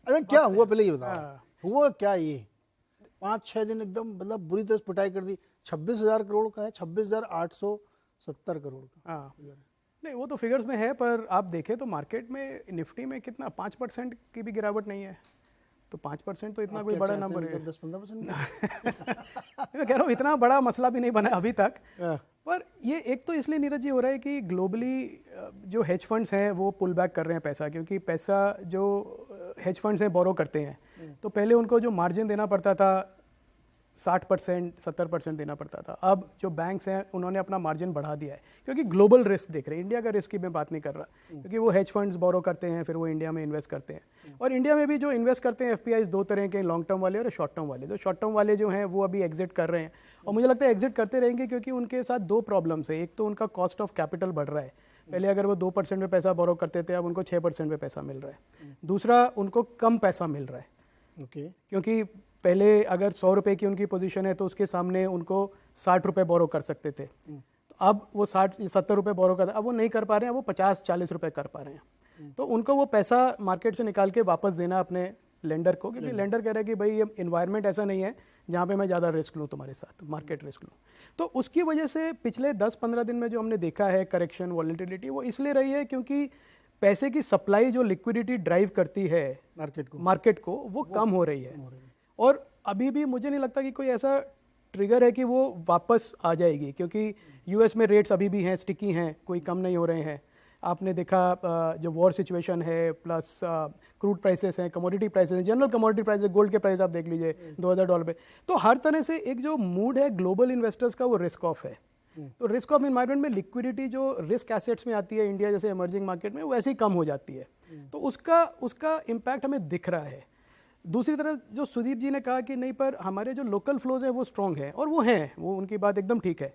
अच्छा क्या हुआ पहले ये बताओ, हुआ क्या ये 5-6 दिन एकदम मतलब बुरी तरह से पिटाई कर दी। 26,000 करोड़ का है, 26,870 करोड़ का। हाँ नहीं वो तो फिगर्स में है, पर आप देखें तो मार्केट में निफ्टी में कितना 5% की भी गिरावट नहीं है, तो 5% तो इतना आप कोई क्या बड़ा चाहते हैं, नंबर है। मतलब 10-15% मैं कह रहा हूँ इतना बड़ा मसला भी नहीं बना है अभी तक। हाँ, पर ये एक तो इसलिए नीरज जी हो रहा है कि ग्लोबली जो हेज फंड्स हैं वो पुल बैक कर रहे हैं पैसा, क्योंकि पैसा जो हेज फंड्स हैं बोरो करते हैं, तो पहले उनको जो मार्जिन देना पड़ता था 60% 70% देना पड़ता था, अब जो बैंक्स हैं उन्होंने अपना मार्जिन बढ़ा दिया है, क्योंकि ग्लोबल रिस्क देख रहे हैं। इंडिया का रिस्क की मैं बात नहीं कर रहा, क्योंकि वो हेज फंड्स बोरो करते हैं फिर वो इंडिया में इन्वेस्ट करते हैं, और इंडिया में भी जो इन्वेस्ट करते हैं एफपीआई दो तरह के, लॉन्ग टर्म वाले और शॉर्ट टर्म वाले। तो शॉर्ट टर्म वाले जो हैं वो अभी एग्जिट कर रहे हैं, और मुझे लगता है एग्जिट करते रहेंगे, क्योंकि उनके साथ दो प्रॉब्लम्स है। एक तो उनका कॉस्ट ऑफ कैपिटल बढ़ रहा है, पहले अगर वो 2% में पैसा बोरो करते थे अब उनको 6% में पैसा मिल रहा है। दूसरा उनको कम पैसा मिल रहा है, ओके, क्योंकि पहले अगर 100 रुपये की उनकी पोजीशन है तो उसके सामने उनको 60 रुपये बोरो कर सकते थे, तो अब वो 60-70 रुपये बोरो करते, अब वो नहीं कर पा रहे हैं, वो 50-40 रुपये कर पा रहे हैं। तो उनको वो पैसा मार्केट से निकाल के वापस देना अपने लेंडर को, क्योंकि लेंडर कह रहा है कि भाई ये इन्वायरमेंट ऐसा नहीं है जहाँ पे मैं ज़्यादा रिस्क लूँ तुम्हारे साथ, मार्केट रिस्क लूँ। तो उसकी वजह से पिछले 10-15 दिन में जो हमने देखा है करेक्शन वॉलेटिलिटी, वो इसलिए रही है क्योंकि पैसे की सप्लाई जो लिक्विडिटी ड्राइव करती है मार्केट को वो कम हो रही है। और अभी भी मुझे नहीं लगता कि कोई ऐसा ट्रिगर है कि वो वापस आ जाएगी, क्योंकि यूएस में रेट्स अभी भी हैं, स्टिकी हैं, कोई कम नहीं हो रहे हैं। आपने देखा जो वॉर सिचुएशन है, प्लस क्रूड प्राइसेस हैं, कमोडिटी प्राइसेस हैं, जनरल कमोडिटी प्राइसेस, गोल्ड के प्राइस आप देख लीजिए $2000 पे। तो हर तरह से एक जो मूड है ग्लोबल इन्वेस्टर्स का वो रिस्क ऑफ है। तो रिस्क ऑफ इन्वायरमेंट में लिक्विडिटी जो रिस्क एसेट्स में आती है इंडिया जैसे इमर्जिंग मार्केट में, वैसे ही कम हो जाती है। तो उसका इम्पैक्ट हमें दिख रहा है। दूसरी तरफ जो सुदीप जी ने कहा कि नहीं, पर हमारे जो लोकल फ्लोज है वो स्ट्रॉन्ग है, और वो हैं, वो उनकी बात एकदम ठीक है।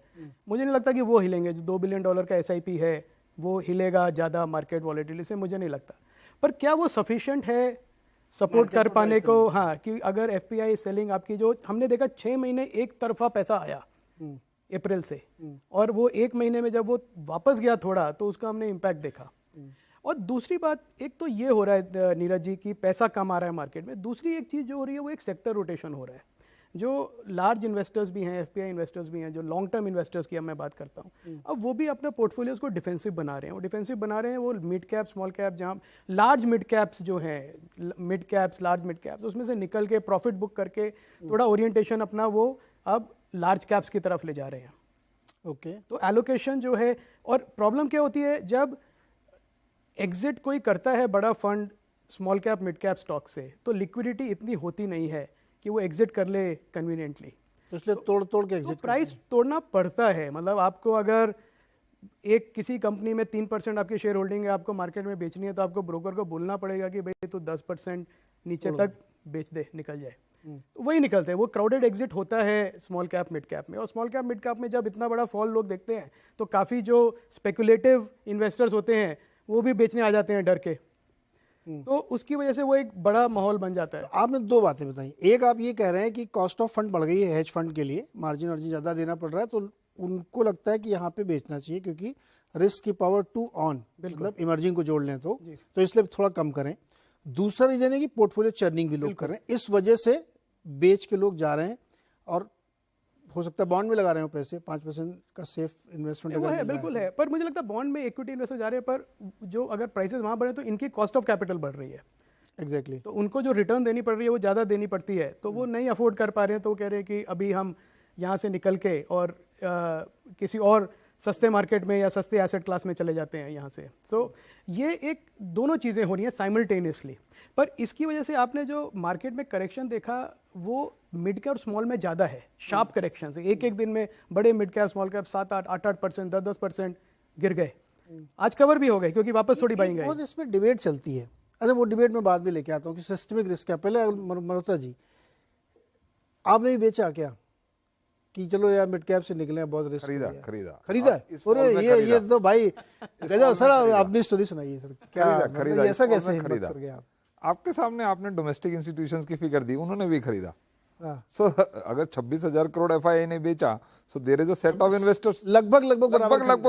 मुझे नहीं लगता कि वो हिलेंगे। जो $2 बिलियन का एसआईपी है वो हिलेगा ज़्यादा मार्केट वॉलेटिलिटी से, मुझे नहीं लगता। पर क्या वो सफिशिएंट है सपोर्ट कर पाने को? हाँ, कि अगर एफपीआई सेलिंग आपकी जो हमने देखा 6 महीने एक तरफा पैसा आया अप्रैल से, और वो 1 महीने में जब वो वापस गया थोड़ा, तो उसका हमने इम्पैक्ट देखा। और दूसरी बात, एक तो ये हो रहा है नीरज जी की पैसा कम आ रहा है मार्केट में, दूसरी एक चीज़ जो हो रही है वो एक सेक्टर रोटेशन हो रहा है। जो लार्ज इन्वेस्टर्स भी हैं, एफपीआई इन्वेस्टर्स भी हैं, जो लॉन्ग टर्म इन्वेस्टर्स की अब मैं बात करता हूँ, अब वो भी अपने पोर्टफोलियोज को डिफेंसिव बना रहे हैं। वो डिफेंसिव बना रहे हैं, वो मिड कैप स्मॉल कैप, जहाँ लार्ज मिड कैप्स जो हैं, mid caps large mid caps, उसमें से निकल के प्रॉफिट बुक करके थोड़ा ओरिएंटेशन अपना वो अब लार्ज कैप्स की तरफ ले जा रहे हैं। ओके, तो एलोकेशन जो है, और प्रॉब्लम क्या होती है जब एग्जिट कोई करता है बड़ा fund small cap mid cap stock से, तो लिक्विडिटी इतनी होती नहीं है कि वो एग्जिट कर ले कन्वीनियंटली, तो इसलिए तोड़ के तो एग्जिट प्राइस तोड़ना पड़ता है। मतलब आपको अगर एक किसी कंपनी में 3% आपकी शेयर होल्डिंग है, आपको मार्केट में बेचनी है, तो आपको ब्रोकर को बोलना पड़ेगा कि भाई तू 10% नीचे तक बेच दे, निकल जाए। तो वही निकलते हैं, वो क्राउडेड एग्जिट होता है स्मॉल कैप मिड कैप में। और स्मॉल कैप मिड कैप में जब इतना बड़ा फॉल लोग देखते हैं, तो काफ़ी जो स्पेकुलेटिव इन्वेस्टर्स होते हैं वो भी बेचने आ जाते हैं डर के, तो उसकी वजह से वो एक बड़ा माहौल बन जाता है। तो आपने 2 बातें बताई। एक, आप ये कह रहे हैं कि कॉस्ट ऑफ फंड बढ़ गई है हेज फंड के लिए, मार्जिन वर्जिन ज़्यादा देना पड़ रहा है, तो उनको लगता है कि यहाँ पे बेचना चाहिए, क्योंकि रिस्क की पावर टू ऑन, मतलब इमर्जिंग को जोड़ लें तो इसलिए थोड़ा कम करें। दूसरा रीजन है कि पोर्टफोलियो चर्निंग भी लोग कर रहे हैं, इस वजह से बेच के लोग जा रहे हैं, और हो सकता है बॉन्ड में लगा रहे हो पैसे, 5% का सेफ इन्वेस्टमेंट वो है, बिल्कुल है। पर मुझे लगता है बॉन्ड में इक्विटी इन्वेस्टर जा रहे हैं, पर जो अगर प्राइसेस वहाँ बढ़े तो इनकी कॉस्ट ऑफ कैपिटल बढ़ रही है। एग्जैक्टली, तो उनको जो रिटर्न देनी पड़ रही है वो ज़्यादा देनी पड़ती है, तो वो नहीं अफोर्ड कर पा रहे हैं। तो वो कह रहे हैं कि अभी हम यहाँ से निकल के और किसी और सस्ते मार्केट में या सस्ते एसेट क्लास में चले जाते हैं यहाँ से। तो ये एक दोनों चीज़ें हो रही हैं साइमल्टेनियसली। पर इसकी वजह से आपने जो मार्केट में करेक्शन देखा वो मिड कैप और स्मॉल में ज़्यादा है, शार्प करेक्शन से। एक दिन में बड़े मिड कैप स्मॉल कैप 7-8% 10% गिर गए। आज कवर भी हो गए क्योंकि वापस थोड़ी बाइंग आई। बहुत इसमें डिबेट चलती है। अच्छा, वो डिबेट में बाद में लेके आता हूँ कि सिस्टमिक रिस्क है। पहले मल्होत्रा जी, आपने भी बेचा क्या कि चलो यार मिड कैप से निकले, बहुत रिस्क? खरीदा ये तो भाई गजब। सर अपनी स्टोरी सुनाइए सर, क्या खरीदा, ऐसा कैसे हिम्मत कर गए आप? आपके सामने आपने डोमेस्टिक इंस्टीट्यूशंस की फिगर दी, उन्होंने भी खरीदा। सो अगर 26,000 करोड़ एफआईआई ने बेचा, so there is a set of investors लगभग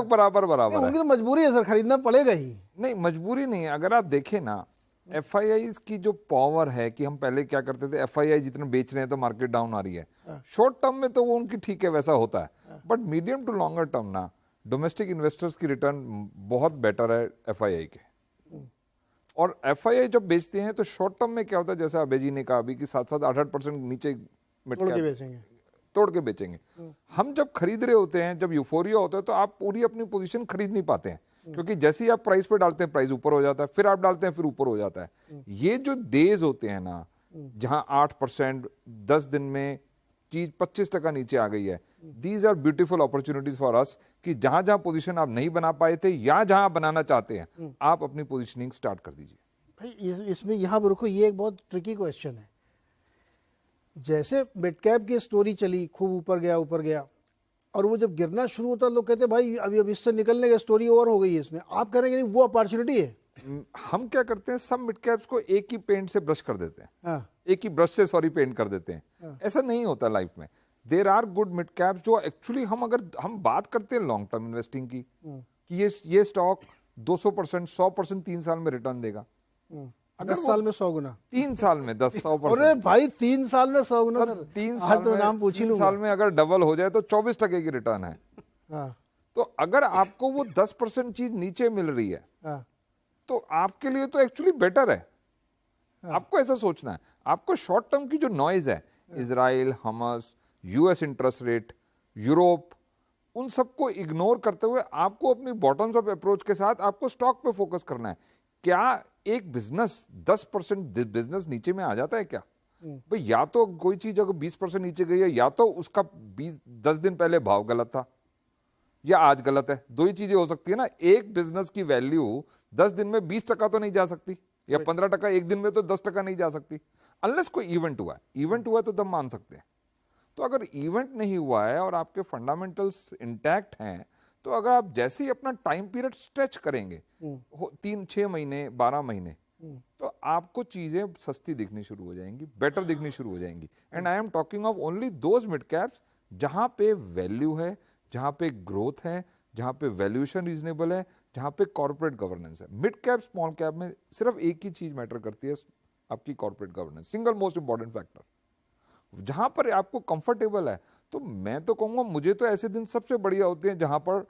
बराबर उनकी तो मजबूरी है सर, खरीदना पड़ेगा ही। नहीं, मजबूरी नहीं है। अगर आप देखें ना, एफआईआईज की जो पावर है कि हम पहले क्या करते थे, एफआईआई जितने बेच रहे हैं तो मार्केट डाउन आ रही है, शॉर्ट टर्म में तो वो उनकी ठीक है, वैसा होता है, but medium to longer term ना डोमेस्टिक इन्वेस्टर्स की रिटर्न बहुत बेटर है एफआईआई के। और एफआईआई जब बेचते हैं तो शॉर्ट टर्म में क्या होता है, जैसे अभय जी ने कहा अभी कि 7-8% नीचे तोड़ के बेचेंगे। तोड़ के बेचेंगे। हम जब खरीद रहे होते हैं, जब यूफोरिया होता है, तो आप पूरी अपनी पोजीशन खरीद नहीं पाते हैं, क्योंकि जैसे ही आप प्राइस पे डालते हैं प्राइस ऊपर हो जाता है, फिर आप डालते हैं फिर ऊपर हो जाता है। ये जो डेज होते हैं ना, जहां 8% 10 दिन में चीज 25% नीचे आ गई है, these are beautiful opportunities for us कि जहां जहां पोजीशन आप नहीं बना पाए थे या जहां आप बनाना चाहते हैं, आप अपनी पोजीशनिंग स्टार्ट कर दीजिए। भाई इसमें यहाँ पर रुको, ये एक बहुत ट्रिकी क्वेश्चन है। जैसे मिड कैप की स्टोरी चली, खूब ऊपर गया, और वो जब गिरना शुरू होता लोग कहते हैं भाई अभी इससे निकलने की स्टोरी ओवर हो गई है इसमें, आप कह रहे हैं कि वो अपॉर्चुनिटी है। हम क्या करते हैं, सब मिड कैप्स को एक ही पेंट से ब्रश कर देते हैं, हाँ। एक ही ब्रश से सॉरी पेंट कर देते हैं। ऐसा नहीं होता लाइफ में। There are good mid caps जो एक्चुअली हम बात करते हैं लॉन्ग टर्म इन्वेस्टिंग की, कि ये स्टॉक 200% 100% 3 साल में रिटर्न देगा। अगर 10 साल में 100 गुना, 3 साल में 10-100%। अरे भाई 3 साल में 100 गुना सर, 3 आज तो नाम पूछ ही 3 लूंगा। साल में अगर डबल हो जाए तो 24% की रिटर्न है। हाँ। तो अगर आपको वो 10% चीज नीचे मिल रही है, हाँ। तो आपके लिए तो एक्चुअली बेटर है। आपको ऐसा सोचना है। आपको शॉर्ट टर्म की जो नॉइज है, Israel, Hamas, US interest rate, Europe, उन सबको इग्नोर करते हुए आपको अपनी बॉटम्स अप अप्रोच के साथ आपको स्टॉक पे फोकस करना है। क्या एक बिजनेस 10% बिजनेस नीचे में आ जाता है क्या? भाई या तो कोई चीज अगर 20% नीचे गई है, या तो उसका 10 दिन पहले भाव गलत था या आज गलत है। दो ही चीजें हो सकती है ना। एक बिजनेस की वैल्यू 10 दिन में 20% तो नहीं जा सकती, या 15%, एक दिन में तो 10% नहीं जा सकती, अनलेस कोई इवेंट हुआ है। इवेंट हुआ है तो तब मान सकते हैं। तो अगर इवेंट नहीं हुआ है और आपके फंडामेंटल्स इंटैक्ट हैं, तो अगर आप जैसे ही अपना टाइम पीरियड स्ट्रेच करेंगे 3-6 महीने 12 महीने, तो आपको चीजें सस्ती दिखनी शुरू हो जाएंगी, बेटर दिखनी शुरू हो जाएंगी। And I am talking of only those mid caps जहां पे वैल्यू है, जहां पे ग्रोथ है, जहां पे वैल्यूएशन रीजनेबल है, जहां पे कॉर्पोरेट गवर्नेंस है। मिड कैप स्मॉल कैप में सिर्फ एक ही चीज मैटर करती है, आपकी corporate governance, single most important factor. जहां पर आपको कंफर्टेबल है, तो मैं तो कहूंगा मुझे तो ऐसे दिन सबसे बढ़िया होते हैं जहां पर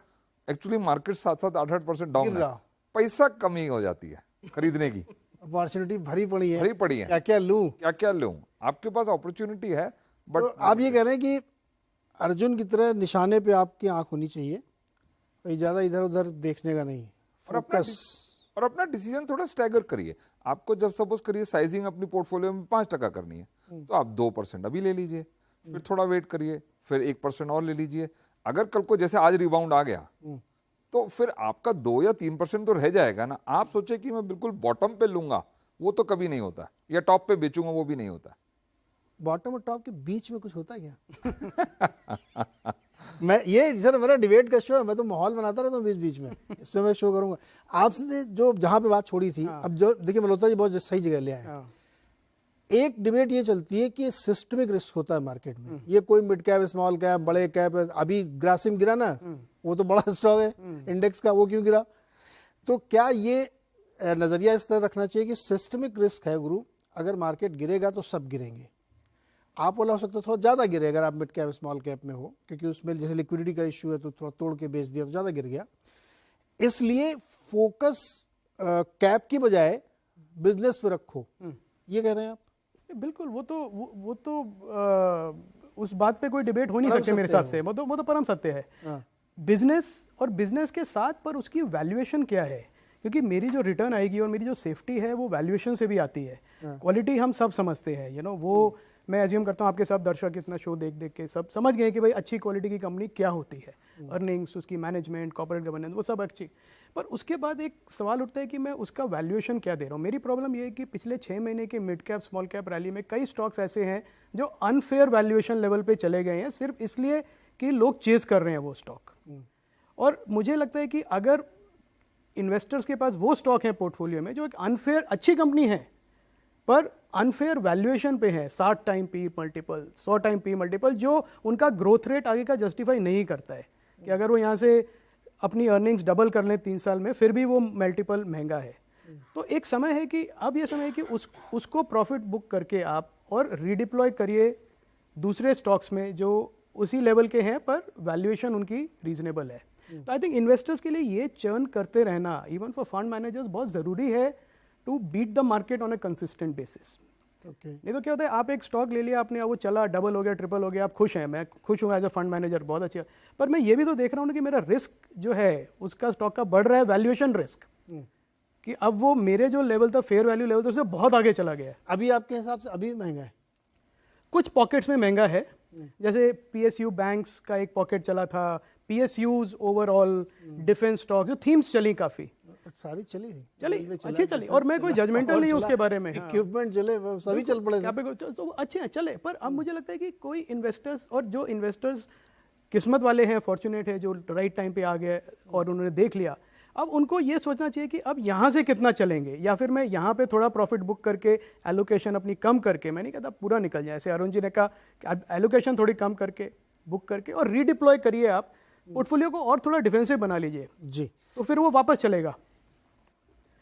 एक्चुअली मार्केट 7-8% डाउन है, पैसा कमी हो जाती है खरीदने की, अपॉर्चुनिटी भरी पड़ी है, क्या क्या लूं, आपके पास अपॉर्चुनिटी है। बट तो आप ये कह रहे हैं कि अर्जुन की तरह निशाने पे आपकी आंख होनी चाहिए, ज्यादा इधर उधर देखने का नहीं, फोकस। और अपना डिसीजन थोड़ा स्टैगर करिए। आपको जब सपोज करिए साइजिंग अपनी पोर्टफोलियो में 5% करनी है, तो आप 2% अभी ले लीजिए, फिर थोड़ा वेट करिए, फिर 1% और ले लीजिए। अगर कल को जैसे आज रिबाउंड आ गया, तो फिर आपका 2 या 3% तो रह जाएगा ना। आप सोचे कि मैं बिल्कुल बॉटम पे लूंगा, वो तो कभी नहीं होता, या टॉप पे बेचूंगा, वो भी नहीं होता। बॉटम और टॉप के बीच में कुछ होता है क्या? मैं ये सर मेरा डिबेट का शो है, मैं तो माहौल बनाता रहता हूँ बीच बीच में, इसमें मैं शो करूंगा। आपसे जो जहां पे बात छोड़ी थी, अब जो देखिए मल्होत्रा जी बहुत सही जगह ले आए। एक डिबेट ये चलती है कि सिस्टमिक रिस्क होता है मार्केट में, ये कोई मिड कैप स्मॉल कैप बड़े कैप, अभी ग्रासिम गिरा ना, वो तो बड़ा स्टॉक है इंडेक्स का, वो क्यों गिरा? तो क्या ये नजरिया इस तरह रखना चाहिए कि सिस्टमिक रिस्क है गुरु, अगर मार्केट गिरेगा तो सब गिरेंगे? आप बोला हो सकता है थोड़ा ज़्यादा गिरे अगर आप मिड कैप स्मॉल कैप में हो, क्योंकि उसमें जैसे लिक्विडिटी का इशू है तो थोड़ा तोड़ के बेच दिया तो ज़्यादा गिर गया, इसलिए फोकस कैप की बजाय बिजनेस पे रखो, ये कह रहे हैं आप? बिल्कुल, वो तो उस बात पे कोई डिबेट हो नहीं सकती मेरे हिसाब से, वो तो परम सत्य है। बिजनेस और बिजनेस के साथ पर उसकी वैल्यूएशन क्या है, क्योंकि मेरी जो रिटर्न आएगी और मेरी जो सेफ्टी है वो वैल्यूएशन से भी आती है। क्वालिटी हम सब समझते हैं, वो मैं एज्यूम करता हूँ आपके सब दर्शक इतना शो देख देख के सब समझ गए कि भाई अच्छी क्वालिटी की कंपनी क्या होती है, अर्निंग्स, उसकी मैनेजमेंट, कॉर्पोरेट गवर्नेंस, वो सब अच्छी। पर उसके बाद एक सवाल उठता है कि मैं उसका वैल्यूएशन क्या दे रहा हूँ। मेरी प्रॉब्लम ये है कि पिछले 6 महीने के mid cap small cap rally में कई स्टॉक्स ऐसे हैं जो अनफेयर वैल्यूएशन लेवल पे चले गए हैं, सिर्फ इसलिए कि लोग चेज कर रहे हैं वो स्टॉक। और मुझे लगता है कि अगर इन्वेस्टर्स के पास वो स्टॉक है पोर्टफोलियो में जो एक अनफेयर अच्छी कंपनी है पर अनफेयर वैल्यूएशन पे है, 60 time P multiple, 100 time P multiple, जो उनका ग्रोथ रेट आगे का जस्टिफाई नहीं करता है, कि अगर वो यहाँ से अपनी अर्निंग्स डबल कर लें 3 साल में फिर भी वो मल्टीपल महंगा है। तो एक समय है कि अब ये समय है कि उसको प्रॉफिट बुक करके आप और रीडिप्लॉय करिए दूसरे स्टॉक्स में जो उसी लेवल के हैं पर वैल्यूएशन उनकी रीजनेबल है। तो आई थिंक इन्वेस्टर्स के लिए ये चर्न करते रहना इवन फॉर फंड मैनेजर्स बहुत ज़रूरी है to beat the market on a consistent basis. नहीं तो क्या होता है, आप एक स्टॉक ले लिया आपने, वो चला, डबल हो गया, ट्रिपल हो गया, आप खुश हैं, मैं खुश हूँ एज अ फंड मैनेजर, बहुत अच्छे, पर मैं ये भी तो देख रहा हूँ कि मेरा रिस्क जो है उसका स्टॉक का बढ़ रहा है, वैल्यूएशन रिस्क, कि अब वो मेरे जो लेवल था, फेयर वैल्यू लेवल था, उससे बहुत आगे चला गया है। अभी आपके हिसाब से अभी महंगा है? कुछ पॉकेट्स में महंगा है, जैसे पीएसयू बैंक्स का एक पॉकेट चला था, पीएसयूज ओवरऑल, डिफेंस स्टॉक, जो थीम्स चली काफी, सारी चली अच्छी चली, और मैं कोई जजमेंटल नहीं उसके बारे में, इक्विपमेंट चले, सभी चल पड़े तो अच्छे हैं, चले। पर अब मुझे लगता है कि कोई इन्वेस्टर्स, और जो इन्वेस्टर्स किस्मत वाले हैं, फॉर्चुनेट है, जो राइट टाइम पे आ गए और उन्होंने देख लिया, अब उनको ये सोचना चाहिए कि अब यहाँ से कितना चलेंगे, या फिर मैं यहाँ पे थोड़ा प्रॉफिट बुक करके एलोकेशन अपनी कम करके, मैं नहीं कहता पूरा निकल जाए, ऐसे अरुण जी ने कहा एलोकेशन थोड़ी कम करके बुक करके और रीडिप्लॉय करिए, आप पोर्टफोलियो को और थोड़ा डिफेंसिव बना लीजिए जी, तो फिर वो वापस चलेगा।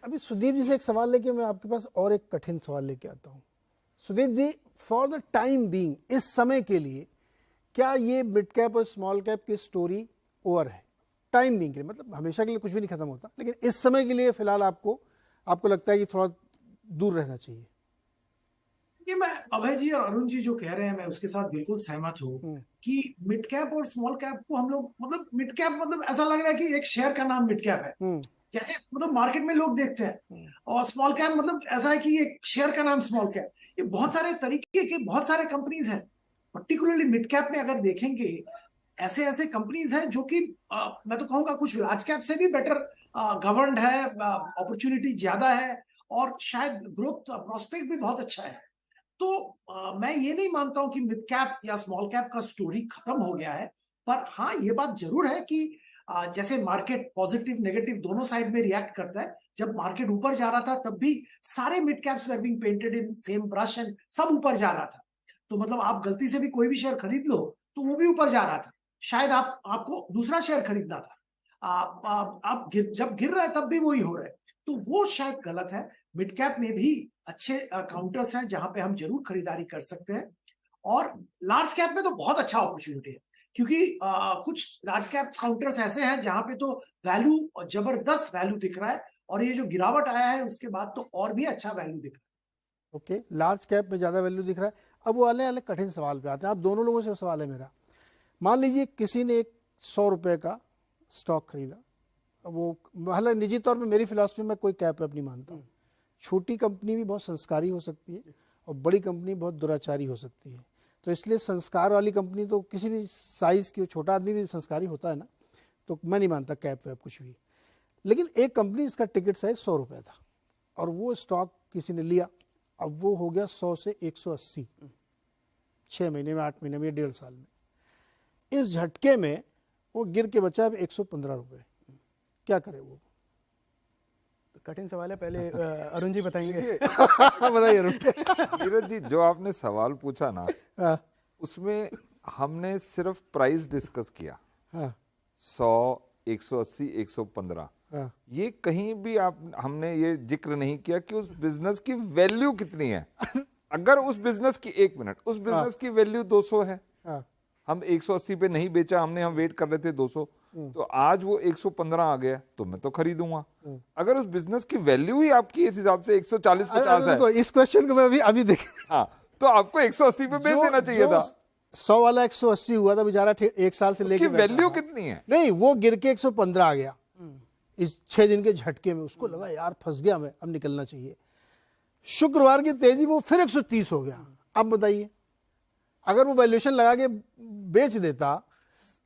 अभी सुदीप जी से एक सवाल लेके मैं आपके पास और एक कठिन सवाल लेके आता हूँ। सुदीप जी, फॉर द टाइम बीइंग, इस समय के लिए क्या ये मिड कैप और स्मॉल कैप की स्टोरी ओवर है? टाइम बीइंग के लिए, मतलब हमेशा के लिए कुछ भी नहीं खत्म होता, लेकिन इस समय के लिए फिलहाल आपको लगता है कि थोड़ा दूर रहना चाहिए? ये मैं अभय जी और अरुण जी जो कह रहे हैं, मैं उसके साथ बिल्कुल सहमत हूँ कि मिड कैप और स्मॉल कैप को हम लोग, मतलब मिड कैप मतलब ऐसा लग रहा है कि एक शेयर का नाम मिड कैप है, जैसे मतलब मार्केट में लोग देखते हैं, और स्मॉल कैप मतलब ऐसा है कि एक शेयर का नाम स्मॉल कैप। ये बहुत सारे तरीके के बहुत सारे कंपनीज हैं, पर्टिकुलरली मिड कैप में अगर देखेंगे, ऐसे ऐसे कंपनीज हैं जो कि मैं तो कहूंगा कुछ लार्ज कैप से भी बेटर गवर्नड है, अपॉर्चुनिटी ज्यादा है, और शायद ग्रोथ प्रोस्पेक्ट भी बहुत अच्छा है। तो मैं ये नहीं मानता हूं कि मिड कैप या स्मॉल कैप का स्टोरी खत्म हो गया है, पर हाँ ये बात जरूर है कि जैसे मार्केट पॉजिटिव नेगेटिव दोनों साइड में रिएक्ट करता है। जब मार्केट ऊपर जा रहा था तब भी सारे mid caps were being painted in same brush and सब ऊपर जा रहा था, तो मतलब आप गलती से भी कोई भी शेयर खरीद लो तो वो भी ऊपर जा रहा था, शायद आपको दूसरा शेयर खरीदना था, आप जब गिर रहा है तब भी वही हो रहा है, तो वो शायद गलत है। मिड कैप में भी अच्छे काउंटर्स हैं जहां पे हम जरूर खरीदारी कर सकते हैं, और लार्ज कैप में तो बहुत अच्छा अपॉर्चुनिटी है, क्योंकि कुछ लार्ज कैप काउंटर्स ऐसे हैं जहां पे तो वैल्यू, जबरदस्त वैल्यू दिख रहा है, और ये जो गिरावट आया है उसके बाद तो और भी अच्छा वैल्यू दिख रहा है। ओके, लार्ज कैप में ज्यादा वैल्यू दिख रहा है। अब वो वाले कठिन सवाल पे आते हैं। आप दोनों लोगों से सवाल है मेरा, मान लीजिए किसी ने एक 100 रुपए का स्टॉक खरीदा, वो हालांकि निजी तौर पे मेरी फिलॉसफी में कोई कैप वैप नहीं मानता हूँ, छोटी कंपनी भी बहुत संस्कारी हो सकती है और बड़ी कंपनी बहुत दुराचारी हो सकती है, तो इसलिए संस्कार वाली कंपनी तो किसी भी साइज़ की, छोटा आदमी भी संस्कारी होता है ना, तो मैं नहीं मानता कैप वैप कुछ भी। लेकिन एक कंपनी, इसका टिकट साइज 100 रुपये था और वो स्टॉक किसी ने लिया, अब वो हो गया 100 से 180, 6 महीने में, 8 महीने में, 1.5 साल में। इस झटके में वो गिर के बचा अब 115 रुपये, क्या करे वो? कठिन सवाल है, पहले अरुण जी बताएंगे। बताइए अरुण। नीरज जी, जो आपने सवाल पूछा ना, उसमें हमने सिर्फ प्राइस डिस्कस किया, 100, 180, 115, ये कहीं भी हमने ये जिक्र नहीं किया कि उस बिजनेस की वैल्यू कितनी है। अगर उस बिजनेस की, 1 मिनट, उस बिजनेस की वैल्यू 200 है, हम 180 पे नहीं बेचा, हम वेट कर रहे थे 200, तो आज वो 115 आ गया तो मैं तो खरीदूंगा। अगर उस बिजनेस की वैल्यू ही आपकी इस हिसाब से 140-50 है, इस क्वेश्चन को मैं अभी देख, हाँ, तो आपको 180 पे बेच देना चाहिए था। 100 वाला 180 हुआ था बेचारा, 1 साल से लेके वैल्यू कितनी है? नहीं, वो गिर के 115 आ गया इस 6 दिन के झटके में, उसको लगा यार फंस गया मैं, अब निकलना चाहिए। शुक्रवार की तेजी वो फिर 130 हो गया। अब बताइए, अगर वो वैल्यूएशन लगा के बेच देता,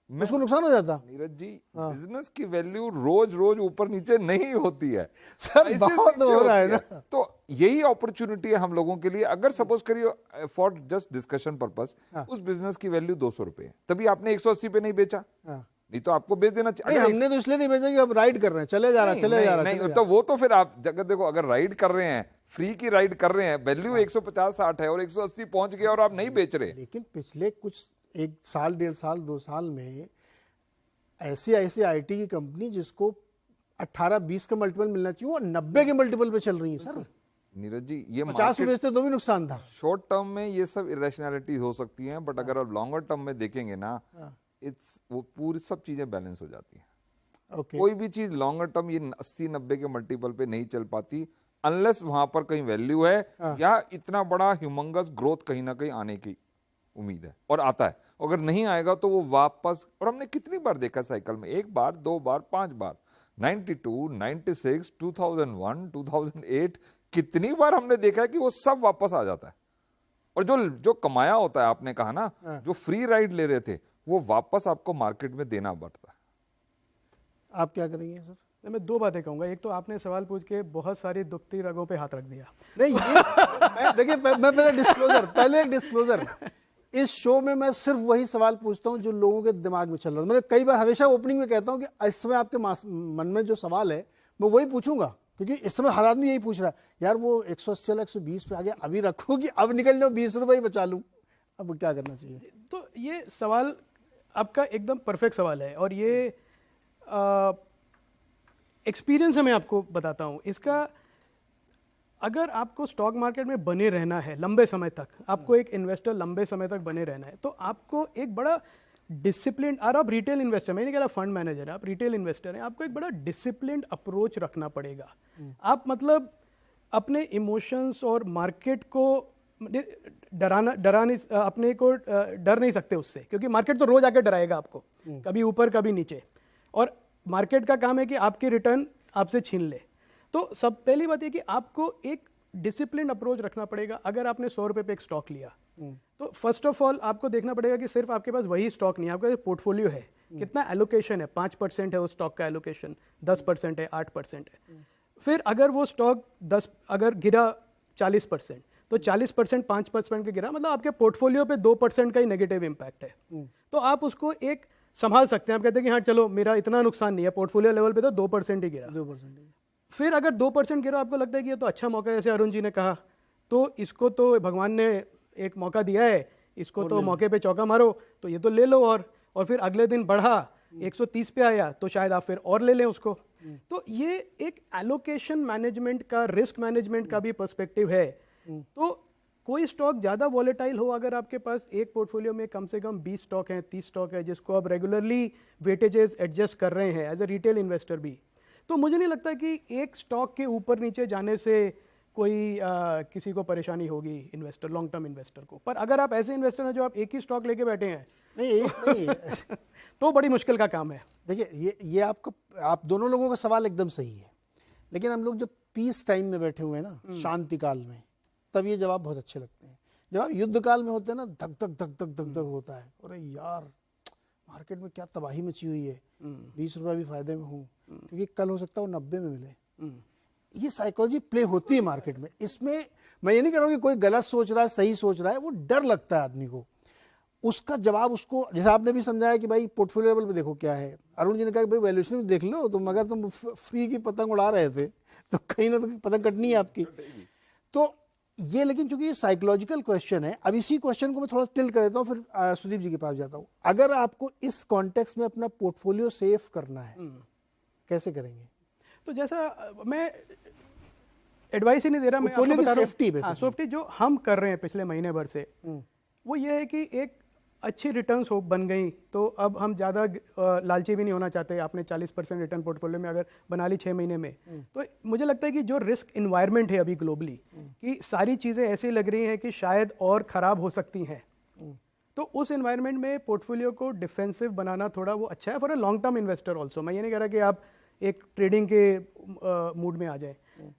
उसको नुकसान हो जाता। नीरज जी, बिजनेस की वैल्यू रोज रोज ऊपर नीचे नहीं होती है सर, बहुत हो रहा है ना। तो यही अपॉर्चुनिटी है हम लोगों के लिए। अगर सपोज करिए फॉर जस्ट डिस्कशन पर्पस, उस बिजनेस की वैल्यू 200 रुपए है, तभी आपने 180 पे नहीं बेचा, नहीं तो आपको बेच देना चाहिए। हमने तो इसलिए नहीं बेचा कि अब राइड कर रहे हैं, चले जा रहा नहीं, तो वो तो फिर आप जगह देखो, अगर राइड कर रहे हैं, फ्री की राइड कर रहे हैं, वैल्यू 150-60 है और 180 पहुंच गया और आप नहीं बेच रहे। लेकिन पिछले कुछ 1 साल, 1.5 साल, 2 साल में ऐसी आईटी की कंपनी जिसको 18-20 का मल्टीपल मिलना चाहिए, वो 90 के मल्टीपल पे चल रही है सर। नीरज जी, ये 50 में बेचते तो भी नुकसान था। शॉर्ट टर्म में ये सब इरेशनैलिटी हो सकती हैं, बट अगर आप लॉन्गर टर्म में देखेंगे ना, वो पूरी सब चीजें बैलेंस हो जाती हैं। ओके, कोई भी चीज लॉन्गर टर्म ये 80-90 के मल्टीपल पे नहीं चल पाती अनलेस वहां पर कहीं वैल्यू है या इतना बड़ा ह्यूमंगस ग्रोथ कहीं ना कहीं आने की उम्मीद है और आता है। अगर नहीं आएगा तो वो वापस, और हमने कितनी बार देखा साइकिल में, 1 बार 2 बार 5 बार, 92, 96, 2001, 2008, कितनी बार हमने देखा है कि वो सब वापस आ जाता है। और जो कमाया होता है, आपने कहा ना, जो फ्री राइड ले रहे थे, वो वापस आपको मार्केट में देना पड़ता है। आप क्या करेंगे सर? मैं 2 बातें कहूंगा। एक तो आपने सवाल पूछ के बहुत सारी दुखती रगों पे हाथ रख दिया। नहीं, ये देखिए, मैं पहले डिस्क्लोजर, इस शो में मैं सिर्फ वही सवाल पूछता हूं जो लोगों के दिमाग में चल रहा है। मैंने कई बार हमेशा ओपनिंग में कहता हूं कि इस समय आपके मन में जो सवाल है मैं वही पूछूंगा, क्योंकि इस समय हर आदमी यही पूछ रहा है, यार वो 180 वाला 120 पे आ गया, अभी रखो कि अब निकल जाओ, 20 रुपये ही बचा लूं, अब क्या करना चाहिए? तो ये सवाल आपका एकदम परफेक्ट सवाल है, और ये एक्सपीरियंस है, मैं आपको बताता हूँ इसका। अगर आपको स्टॉक मार्केट में बने रहना है लंबे समय तक, आपको एक इन्वेस्टर लंबे समय तक बने रहना है, तो आपको एक बड़ा डिसिप्लिन, और आप रिटेल इन्वेस्टर, मैं नहीं कह रहा फंड मैनेजर, आप रिटेल इन्वेस्टर हैं, आपको एक बड़ा डिसिप्लिन अप्रोच रखना पड़ेगा। आप मतलब अपने इमोशंस और मार्केट को डरा नहीं, अपने को डर नहीं सकते उससे, क्योंकि मार्केट तो रोज आके डराएगा आपको, कभी ऊपर कभी नीचे, और मार्केट का काम है कि आपकी रिटर्न आपसे छीन ले। तो सब पहली बात है कि आपको एक डिसिप्लिन अप्रोच रखना पड़ेगा। अगर आपने 100 रुपये पे एक स्टॉक लिया, तो फर्स्ट ऑफ ऑल आपको देखना पड़ेगा कि सिर्फ आपके पास वही स्टॉक नहीं है, आपका पोर्टफोलियो है, कितना एलोकेशन है, 5% है उस स्टॉक का एलोकेशन, 10% है, 8% है। फिर अगर वो स्टॉक 10 अगर गिरा 40%, तो 40% 5% के गिरा, मतलब आपके पोर्टफोलियो पे 2% का ही नेगेटिव इम्पैक्ट है। तो आप उसको एक संभाल सकते हैं, आप कहते हैं कि हाँ चलो मेरा इतना नुकसान नहीं है, पोर्टफोलियो लेवल पे तो 2% ही गिरा। 2%। फिर अगर 2% गिरा, आपको लगता है कि ये तो अच्छा मौका है, जैसे अरुण जी ने कहा, तो इसको तो भगवान ने एक मौका दिया है, इसको तो मौके पे चौका मारो, तो ये तो ले लो। और फिर अगले दिन बढ़ा 130 पे आया, तो शायद आप फिर और ले लें उसको। तो ये एक एलोकेशन मैनेजमेंट का, रिस्क मैनेजमेंट का भी पर्सपेक्टिव है। तो कोई स्टॉक ज़्यादा वॉलेटाइल हो, अगर आपके पास एक पोर्टफोलियो में कम से कम 20 स्टॉक हैं, 30 स्टॉक है, जिसको आप रेगुलरली वेटेजेस एडजस्ट कर रहे हैं एज ए रिटेल इन्वेस्टर भी, तो मुझे नहीं लगता कि एक स्टॉक के ऊपर नीचे जाने से कोई किसी को परेशानी होगी, इन्वेस्टर, लॉन्ग टर्म इन्वेस्टर को। पर अगर आप ऐसे इन्वेस्टर हैं जो आप एक ही स्टॉक लेके बैठे हैं, नहीं तो बड़ी मुश्किल का काम है। देखिए, ये आप दोनों लोगों का सवाल एकदम सही है, लेकिन हम लोग जब पीस टाइम में बैठे हुए हैं ना, शांति काल में, तब ये जवाब बहुत अच्छे लगते हैं। जब आप युद्ध काल में होते हैं ना, धक धक धक धक धक धक होता है, अरे यार मार्केट में क्या तबाही मची हुई है, 20 रुपये भी फायदे में हूँ, क्योंकि कल हो सकता है वो 90 में मिले। ये साइकोलॉजी प्ले होती है मार्केट में। इसमें मैं ये नहीं कह रहा हूँ कि कोई गलत सोच रहा है, सही सोच रहा है, वो डर लगता है आदमी को। उसका जवाब उसको, जैसे आपने भी समझाया कि भाई पोर्टफोलियो लेवल पे देखो क्या है, अरुण जी ने कहा कि भाई वैल्यूएशन भी देख लो, तो मगर तुम फ्री की पतंग उड़ा रहे थे, तो कहीं ना तो पतंग कटनी है आपकी। तो ये, लेकिन चूंकि ये साइकोलॉजिकल क्वेश्चन है, अब इसी क्वेश्चन को मैं थोड़ा टिल्ट कर देता हूँ, फिर सुदीप जी के पास जाता हूँ। अगर आपको इस कॉन्टेक्स्ट में अपना पोर्टफोलियो सेफ करना है, कैसे करेंगे? तो जैसा मैं एडवाइस ही नहीं दे रहा, मैं पोर्टफोलियो आपको की बता रहा सेफ्टी हूं, सेफ्टी जो हम कर रहे हैं पिछले महीने भर से, वो ये है कि एक अच्छी रिटर्न्स हो बन गई, तो अब हम ज़्यादा लालची भी नहीं होना चाहते। आपने 40% रिटर्न पोर्टफोलियो में अगर बना ली 6 महीने में, तो मुझे लगता है कि जो रिस्क इन्वायरमेंट है अभी ग्लोबली, कि सारी चीज़ें ऐसी लग रही हैं कि शायद और ख़राब हो सकती हैं, तो उस इन्वायरमेंट में पोर्टफोलियो को डिफेंसिव बनाना थोड़ा वो अच्छा है for a long term investor also. मैं ये नहीं कह रहा कि आप एक ट्रेडिंग के मूड में आ जाए।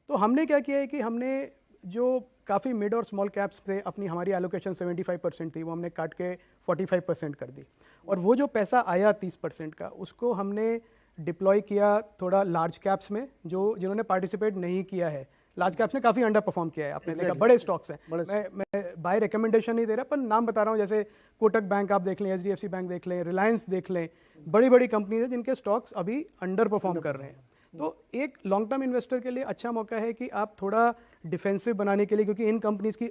तो हमने क्या किया है कि हमने जो काफ़ी मिड और स्मॉल कैप्स थे, अपनी हमारी एलोकेशन 75% थी, वो हमने काट के 45% कर दी, और वो जो पैसा आया 30% का, उसको हमने डिप्लॉय किया थोड़ा लार्ज कैप्स में, जिन्होंने पार्टिसिपेट नहीं किया है। लार्ज कैप्स ने काफ़ी अंडर परफॉर्म किया है, आपने देखा, बड़े स्टॉक्स हैं। मैं बाय रिकमेंडेशन नहीं दे रहा, पर नाम बता रहा हूँ, जैसे कोटक बैंक आप देख लें, HDFC बैंक देख लें, रिलायंस देख लें, बड़ी बड़ी कंपनीज हैं जिनके स्टॉक्स अभी अंडर परफॉर्म कर रहे हैं। तो एक लॉन्ग टर्म इन्वेस्टर के लिए अच्छा मौका है कि आप थोड़ा डिफेंसिव बनाने के लिए, क्योंकि इन कंपनीज की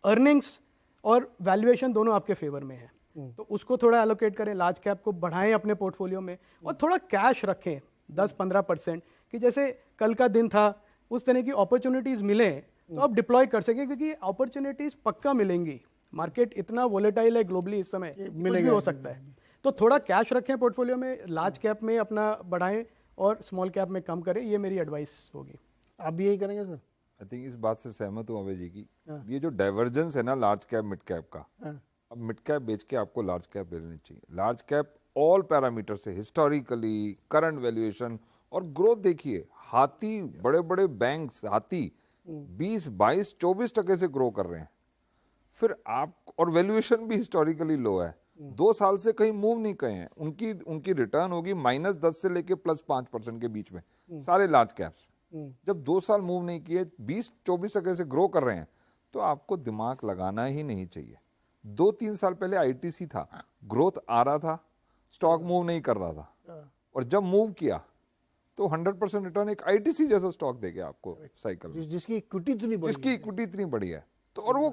अर्निंग्स और वैल्यूएशन दोनों आपके फेवर में है, तो उसको थोड़ा एलोकेट करें, लार्ज कैप को बढ़ाएं अपने पोर्टफोलियो में, और थोड़ा कैश रखें 10-15% कि जैसे कल का दिन था, उस तरह की अपॉर्चुनिटीज़ मिले तो आप डिप्लॉय कर सकें, क्योंकि अपॉर्चुनिटीज़ पक्का मिलेंगी। मार्केट इतना वोलेटाइल है ग्लोबली इस समय, कुछ भी हो सकता है। तो थोड़ा कैश रखें पोर्टफोलियो में, लार्ज कैप में अपना बढ़ाएं और स्मॉल कैप में कम करें, ये मेरी एडवाइस होगी। आप भी यही करेंगे सर? आई थिंक इस बात से सहमत हूँ अभय जी की। ये जो डाइवर्जेंस है ना लार्ज कैप मिड कैप का, अब मिड कैप बेच के आपको लार्ज कैप ले लेनी चाहिए। लार्ज कैप ऑल पैरामीटर से, हिस्टोरिकली, करंट वैल्यूएशन और ग्रोथ देखिए, हाथी बड़े बड़े बैंक्स हाथी 20-22-24% से ग्रो कर रहे हैं। फिर आप, और वैल्यूएशन भी हिस्टोरिकली लो है, 2 साल से कहीं मूव नहीं कहे हैं। उनकी रिटर्न होगी -10 से लेके +5% के बीच में, सारे लार्ज कैप्स। जब 2 साल मूव नहीं किए, 20-24% से ग्रो कर रहे हैं, तो आपको दिमाग लगाना ही नहीं चाहिए। 2-3 साल पहले आईटीसी था, ग्रोथ आ रहा था, स्टॉक मूव नहीं कर रहा था, और जब मूव किया तो 100% रिटर्न एक आईटीसी जैसा स्टॉक देगा आपको साइकिल में, जिसकी इक्विटी इतनी बड़ी है। तो और वो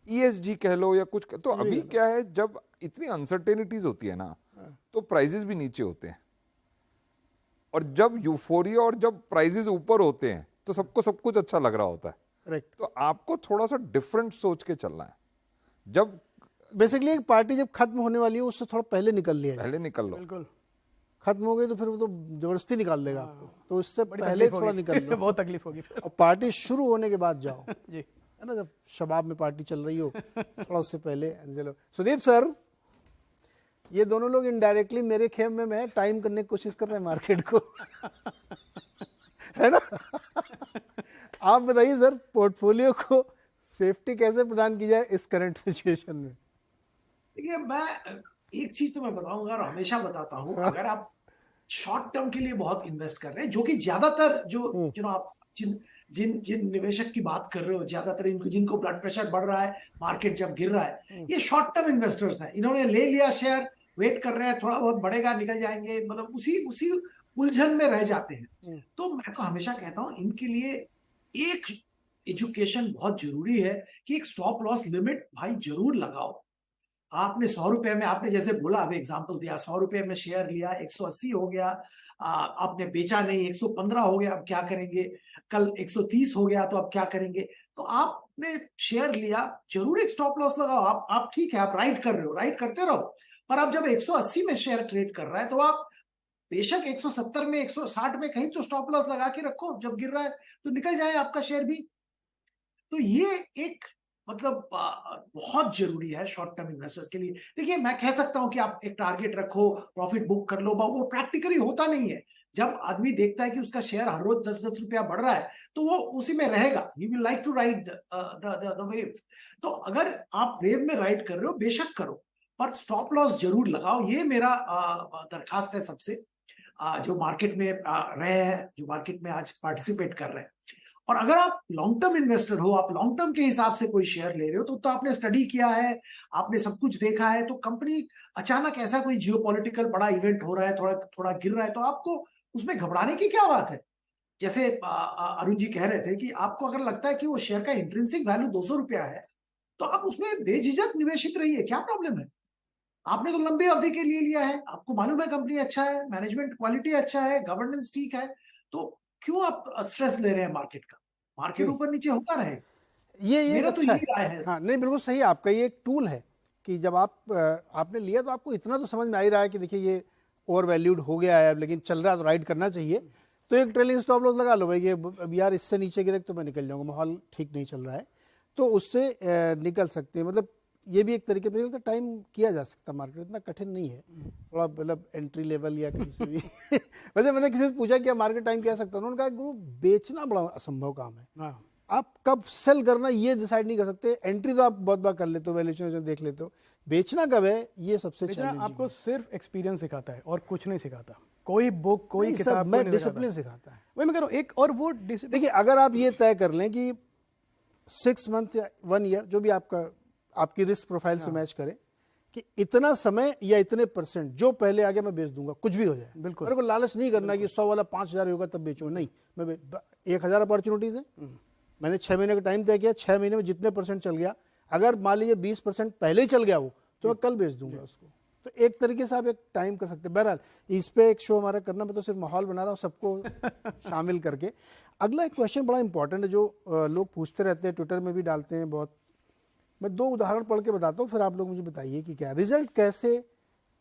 ESG कह लो या कुछ, तो अभी क्या है, जब इतनी अनसर्टेनिटीज होती है ना, तो प्राइजेस भी नीचे होते हैं, और जब यूफोरिया और जब प्राइजेस ऊपर होते हैं तो सबको सब कुछ अच्छा लग रहा होता है। करेक्ट। तो आपको थोड़ा सा डिफरेंट सोच के चलना है। जब बेसिकली एक पार्टी जब खत्म होने वाली है उससे थोड़ा पहले निकल लिया जाए। पहले निकल लो, बिल्कुल, खत्म हो गई तो फिर वो तो जबरदस्ती निकाल देगा आपको, तो उससे पहले थोड़ा निकल लो। बहुत तकलीफ होगी फिर। और पार्टी शुरू होने के बाद जाओ, जी, है ना, जब शबाब में पार्टी चल रही हो थोड़ा उससे पहले चलो। सुदीप सर, ये दोनों लोग इनडायरेक्टली मेरे खेम में मैं टाइम करने की कोशिश कर रहे हैं मार्केट को है ना। आप बताइए सर, पोर्टफोलियो को सेफ्टी कैसे प्रदान की जाए इस करंट सिचुएशन में? देखिए, मैं एक चीज तो मैं बताऊंगा और हमेशा बताता हूं, अगर आप शॉर्ट टर्म के लिए बहुत इन्वेस्ट कर रहे हैं, जो कि ज्यादातर जो आप जिन निवेशक की बात कर रहे हो, ज्यादातर जिनको ब्लड प्रेशर बढ़ रहा है, मार्केट जब गिर रहा है, ये शॉर्ट टर्म इन्वेस्टर्स हैं। इन्होंने ले लिया शेयर, वेट कर रहे हैं, थोड़ा बहुत बढ़ेगा, निकल जाएंगे, मतलब उसी उलझन में रह जाते हैं। तो मैं तो हमेशा कहता हूं, इनके लिए एक एजुकेशन बहुत जरूरी है कि एक स्टॉप लॉस लिमिट भाई जरूर लगाओ। आपने 100 रुपए में, आपने जैसे बोला, अभी एग्जांपल दिया, 100 रुपए में शेयर लिया, 180 हो गया, आपने बेचा नहीं, 115 हो गया, अब क्या करेंगे? कल 130 हो गया, तो अब क्या करेंगे? तो आपने शेयर लिया, जरूर एक स्टॉप लॉस लगाओ। आप ठीक है, आप राइड कर रहे हो, राइड करते रहो, पर अब जब 180 में शेयर ट्रेड कर रहा है, तो आप बेशक 170 में, 160 में कहीं तो स्टॉप लॉस लगा के रखो, जब गिर रहा है तो निकल जाए आपका शेयर भी। तो ये एक मतलब बहुत जरूरी है शॉर्ट टर्म इन्वेस्टर्स के लिए। देखिए, मैं कह सकता हूं कि आप एक टारगेट रखो, प्रॉफिट बुक कर लो, वो प्रैक्टिकली होता नहीं है। जब आदमी देखता है कि उसका शेयर हर रोज 10-10 रुपया बढ़ रहा है, तो वो उसी में रहेगा। He will like to ride the wave. तो अगर आप वेव में राइड कर रहे हो, बेशक करो, पर स्टॉप लॉस जरूर लगाओ। ये मेरा दरखास्त है सबसे, जो मार्केट में रहे हैं, जो मार्केट में आज पार्टिसिपेट कर रहे हैं। और अगर आप लॉन्ग टर्म इन्वेस्टर हो, आप लॉन्ग टर्म के हिसाब से कोई शेयर ले रहे हो, तो आपने स्टडी किया है, आपने सब कुछ देखा है, तो कंपनी अचानक ऐसा कोई जियोपॉलिटिकल बड़ा इवेंट हो रहा है, थोड़ा थोड़ा गिर रहा है, तो आपको उसमें घबराने की क्या बात है? जैसे अरुण जी कह रहे थे कि आपको अगर लगता है कि वो शेयर का इंट्रिंसिक वैल्यू 200 रुपया है, तो आप उसमें बेझिझक निवेशित रहिए, क्या प्रॉब्लम है? आपने तो लंबी अवधि के लिए लिया है, आपको मालूम है कंपनी अच्छा है, मैनेजमेंट क्वालिटी अच्छा है, गवर्नेंस ठीक है, तो क्यों आप स्ट्रेस ले रहे हैं मार्केट का? मार्केट ऊपर नीचे होता रहे। ये मेरा तो अच्छा यही राय है। हाँ, नहीं बिल्कुल सही, आपका ये एक टूल है कि जब आपने लिया तो आपको इतना तो समझ में आ ही रहा है कि देखिए ये ओवर वैल्यूड हो गया है, लेकिन चल रहा है तो राइड करना चाहिए, तो एक ट्रेलिंग स्टॉप लॉस लगा लो भाई, ये अब यार इससे नीचे गिरे तो मैं निकल जाऊंगा, माहौल ठीक नहीं चल रहा है, तो उससे निकल सकते हैं। मतलब ये भी एक तरीके से टाइम किया जा सकता है, मार्केट इतना कठिन नहीं है, थोड़ा मतलब एंट्री लेवल या कहीं से भी वैसे मैंने किसी से पूछा कि मार्केट टाइम किया सकता है, उन्होंने कहा गुरु बेचना बड़ा असंभव काम है, आप कब सेल करना ये डिसाइड नहीं कर सकते। एंट्री तो आप बहुत बार कर लेते हो, वैल्यूएशन देख लेते हो, बेचना कब है ये सबसे चैलेंजिंग। आपको सिर्फ एक्सपीरियंस सिखाता है और कुछ नहीं सिखाता, कोई बुक कोई किताब मैं डिसिप्लिन सिखाता है, वही मैं कह रहा हूँ। एक और वो देखिए, अगर आप ये तय कर लें कि 6 मंथ या 1 ईयर जो भी आपकी रिस्क प्रोफाइल से मैच करे कि इतना समय या इतने % जो पहले आ गया मैं बेच दूंगा, कुछ भी हो जाए। बिल्कुल, मेरे को लालच नहीं करना कि 100 वाला 5000 होगा तब बेचो, नहीं, मैं 1000 अपॉर्चुनिटीज है, मैंने 6 महीने का टाइम तय किया, 6 महीने में जितने % चल गया, अगर मान लीजिए 20% पहले ही चल गया वो, तो मैं कल बेच दूंगा उसको। तो एक तरीके से आप एक टाइम कर सकते हैं। बहरहाल इस पे एक शो हमारा करना, मैं तो सिर्फ माहौल बना रहा हूँ सबको शामिल करके। अगला एक क्वेश्चन बड़ा इंपॉर्टेंट है जो लोग पूछते रहते हैं, ट्विटर में भी डालते हैं बहुत। मैं 2 उदाहरण पढ़ के बताता हूँ, फिर आप लोग मुझे बताइए कि क्या रिजल्ट कैसे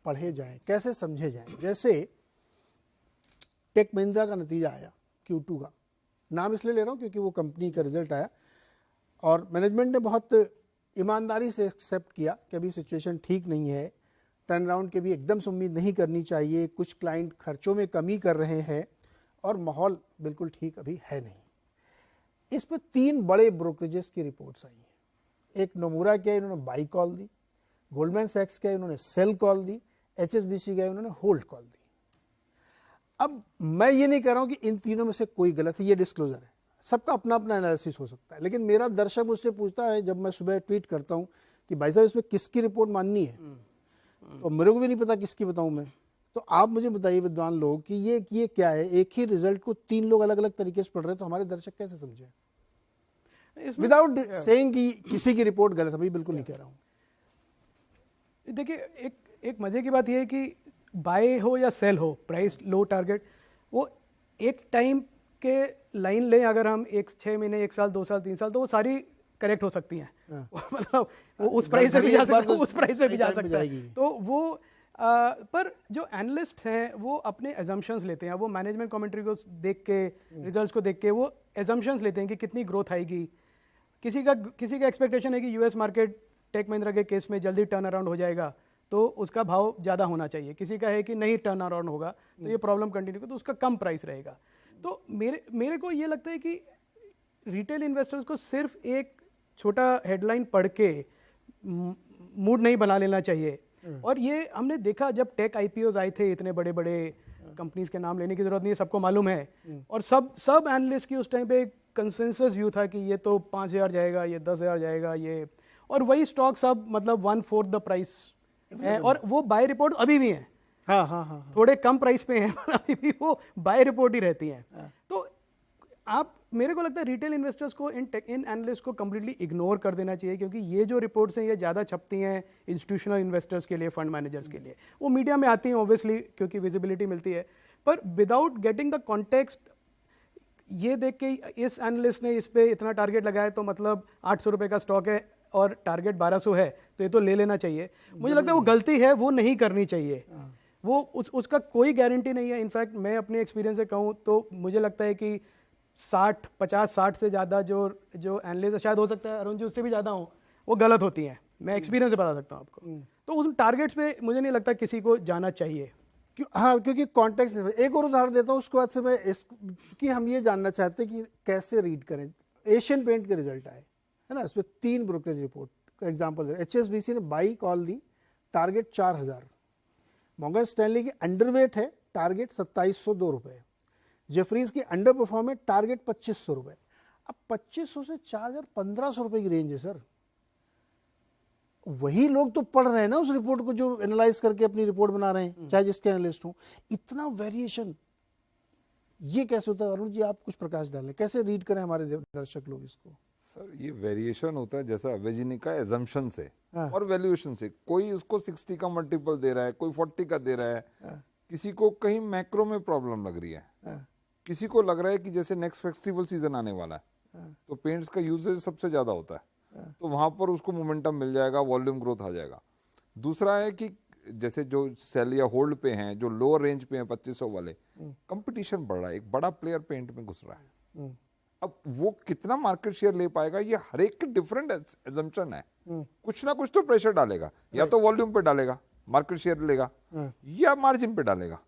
पढ़े जाएं, कैसे समझे जाएं। जैसे टेक महिंद्रा का नतीजा आया Q2 का, नाम इसलिए ले रहा हूँ क्योंकि वो कंपनी का रिजल्ट आया और मैनेजमेंट ने बहुत ईमानदारी से एक्सेप्ट किया कि अभी सिचुएशन ठीक नहीं है, टर्न अराउंड के भी एकदम से उम्मीद नहीं करनी चाहिए, कुछ क्लाइंट खर्चों में कमी कर रहे हैं और माहौल बिल्कुल ठीक अभी है नहीं। इस पर 3 बड़े ब्रोकरेजेस की रिपोर्ट्स आई हैं। एक नोमुरा के इन्होंने बाई कॉल दी, गोल्डमैन सैक्स के इन्होंने सेल कॉल दी, HSBC के उन्होंने होल्ड कॉल दी। अब मैं ये नहीं कह रहा हूं कि इन तीनों में से कोई गलत है, ये डिस्क्लोजर है, सबका अपना अपना एनालिसिस हो सकता है। लेकिन मेरा दर्शक मुझसे पूछता है जब मैं सुबह ट्वीट करता हूं कि भाई साहब इसमें किसकी रिपोर्ट माननी है, तो मेरे को भी नहीं पता किसकी बताऊं मैं। तो आप मुझे बताइए विद्वान लोग कि ये क्या है, एक ही रिजल्ट को 3 लोग अलग अलग तरीके से पढ़ रहे हैं, तो हमारे दर्शक कैसे समझे विदाउट सेइंग कि किसी की रिपोर्ट गलत है। अभी बिल्कुल नहीं कह रहा हूं। देखिए एक मजे की बात यह है कि बाय हो या सेल हो, प्राइस लो टारगेट, वो एक टाइम के लाइन लें अगर हम 6 महीने 1 साल 2 साल 3 साल, तो वो सारी करेक्ट हो सकती हैं। मतलब वो उस प्राइस पे भी जा सकता है, उस प्राइस पे भी जा सकता है। तो वो पर जो एनालिस्ट हैं वो अपने एजम्पशंस लेते हैं, वो मैनेजमेंट कमेंट्री को देख के, रिजल्ट्स को देख के वो एजम्पशंस लेते हैं कि कितनी ग्रोथ आएगी। किसी का एक्सपेक्टेशन है कि यूएस मार्केट टेक महिंद्रा के केस में जल्दी टर्न अराउंड हो जाएगा तो उसका भाव ज़्यादा होना चाहिए, किसी का है कि नहीं टर्न अराउंड होगा तो ये प्रॉब्लम कंटिन्यू तो उसका कम प्राइस रहेगा। तो मेरे को ये लगता है कि रिटेल इन्वेस्टर्स को सिर्फ एक छोटा हेडलाइन पढ़ के मूड नहीं बना लेना चाहिए। और ये हमने देखा जब टेक IPOs आए थे, इतने बड़े बड़े कंपनीज के नाम लेने की जरूरत नहीं है, सबको मालूम है, और सब एनालिस्ट की उस टाइम पे कंसेंसस व्यू था कि ये तो 5,000 जाएगा, ये 10,000 जाएगा, ये, और वही स्टॉक सब मतलब 1/4 द प्राइस है, और वो बाय रिपोर्ट अभी भी हैं। हाँ। थोड़े कम प्राइस पे हैं पर अभी भी वो बाय रिपोर्ट ही रहती हैं। तो आप, मेरे को लगता है रिटेल इन्वेस्टर्स को इन एनालिस्ट को कम्प्लीटली इग्नोर कर देना चाहिए, क्योंकि ये जो रिपोर्ट्स हैं ये ज़्यादा छपती हैं इंस्टीट्यूशनल इन्वेस्टर्स के लिए, फंड मैनेजर्स के लिए, वो मीडिया में आती हैं ऑब्वियसली क्योंकि विजिबिलिटी मिलती है, पर विदाउट गेटिंग द कॉन्टेक्स्ट, ये देख के इस एनालिस्ट ने इस पे इतना टारगेट लगाया तो मतलब 800 रुपये का स्टॉक है और टारगेट 1200 है तो ये तो ले लेना चाहिए। मुझे लगता है वो गलती है, वो नहीं करनी चाहिए। वो उसका कोई गारंटी नहीं है। इनफैक्ट मैं अपने एक्सपीरियंस से कहूँ तो मुझे लगता है कि 50-60 से ज़्यादा जो एनालिस्ट, शायद हो सकता है अरुण जी उससे भी ज़्यादा हो, वो गलत होती हैं। मैं एक्सपीरियंस से बता सकता हूँ आपको। तो उन टारगेट्स पे मुझे नहीं लगता किसी को जाना चाहिए। हाँ, क्योंकि कॉन्टेक्स्ट। एक और उदाहरण देता हूँ, उसके बाद फिर मैं क्योंकि हम ये जानना चाहते हैं कि कैसे रीड करें। एशियन पेंट के रिजल्ट आए है ना, इसमें 3 ब्रोकरेज रिपोर्ट का एग्जांपल है। HSBC ने by call the, target 4,000। Morgan Stanley की अंडरवेट है, टारगेट 2702 रुपये। जेफरीज की अंडर परफॉर्म है, टारगेट 2500 रुपये। अब 2500 से 4,000 1500 रुपये की रेंज है सर। वही लोग तो पढ़ रहे हैं ना उस रिपोर्ट को, जो एनालाइज करके अपनी रिपोर्ट बना रहे हैं, चाहे जिसके एनालिस्ट हो। इतना वेरिएशन ये कैसे होता है? अरुण जी आप कुछ प्रकाश डालें, कैसे रीड करें हमारे दर्शक लोग इसको? सर ये वेरिएशन होता है जैसा अभय जी ने कहा, एजम्पशन से और वैल्यूएशन से। कोई उसको 60 का मल्टीपल दे रहा है, कोई 40 का दे रहा है, किसी को कहीं मैक्रो में प्रॉब्लम लग रही है, किसी को लग रहा है कि जैसे नेक्स्ट फेस्टिवल सीजन आने वाला है तो पेंट्स का यूजेज सबसे ज्यादा होता है तो वहां पर उसको मोमेंटम मिल जाएगा, वॉल्यूम ग्रोथ आ जाएगा। दूसरा है कि जैसे जो सेल या होल्ड पे हैं, जो लोअर रेंज पे हैं 2500 वाले, कंपटीशन बढ़ रहा है, एक बड़ा प्लेयर पेंट में घुस रहा है। अब वो कितना मार्केट शेयर ले पाएगा, ये हर एक की डिफरेंट एजम्पशन है। कुछ ना कुछ तो प्रेशर डालेगा, या तो वॉल्यूम पे डालेगा, मार्केट शेयर लेगा, या मार्जिन पे डालेगा।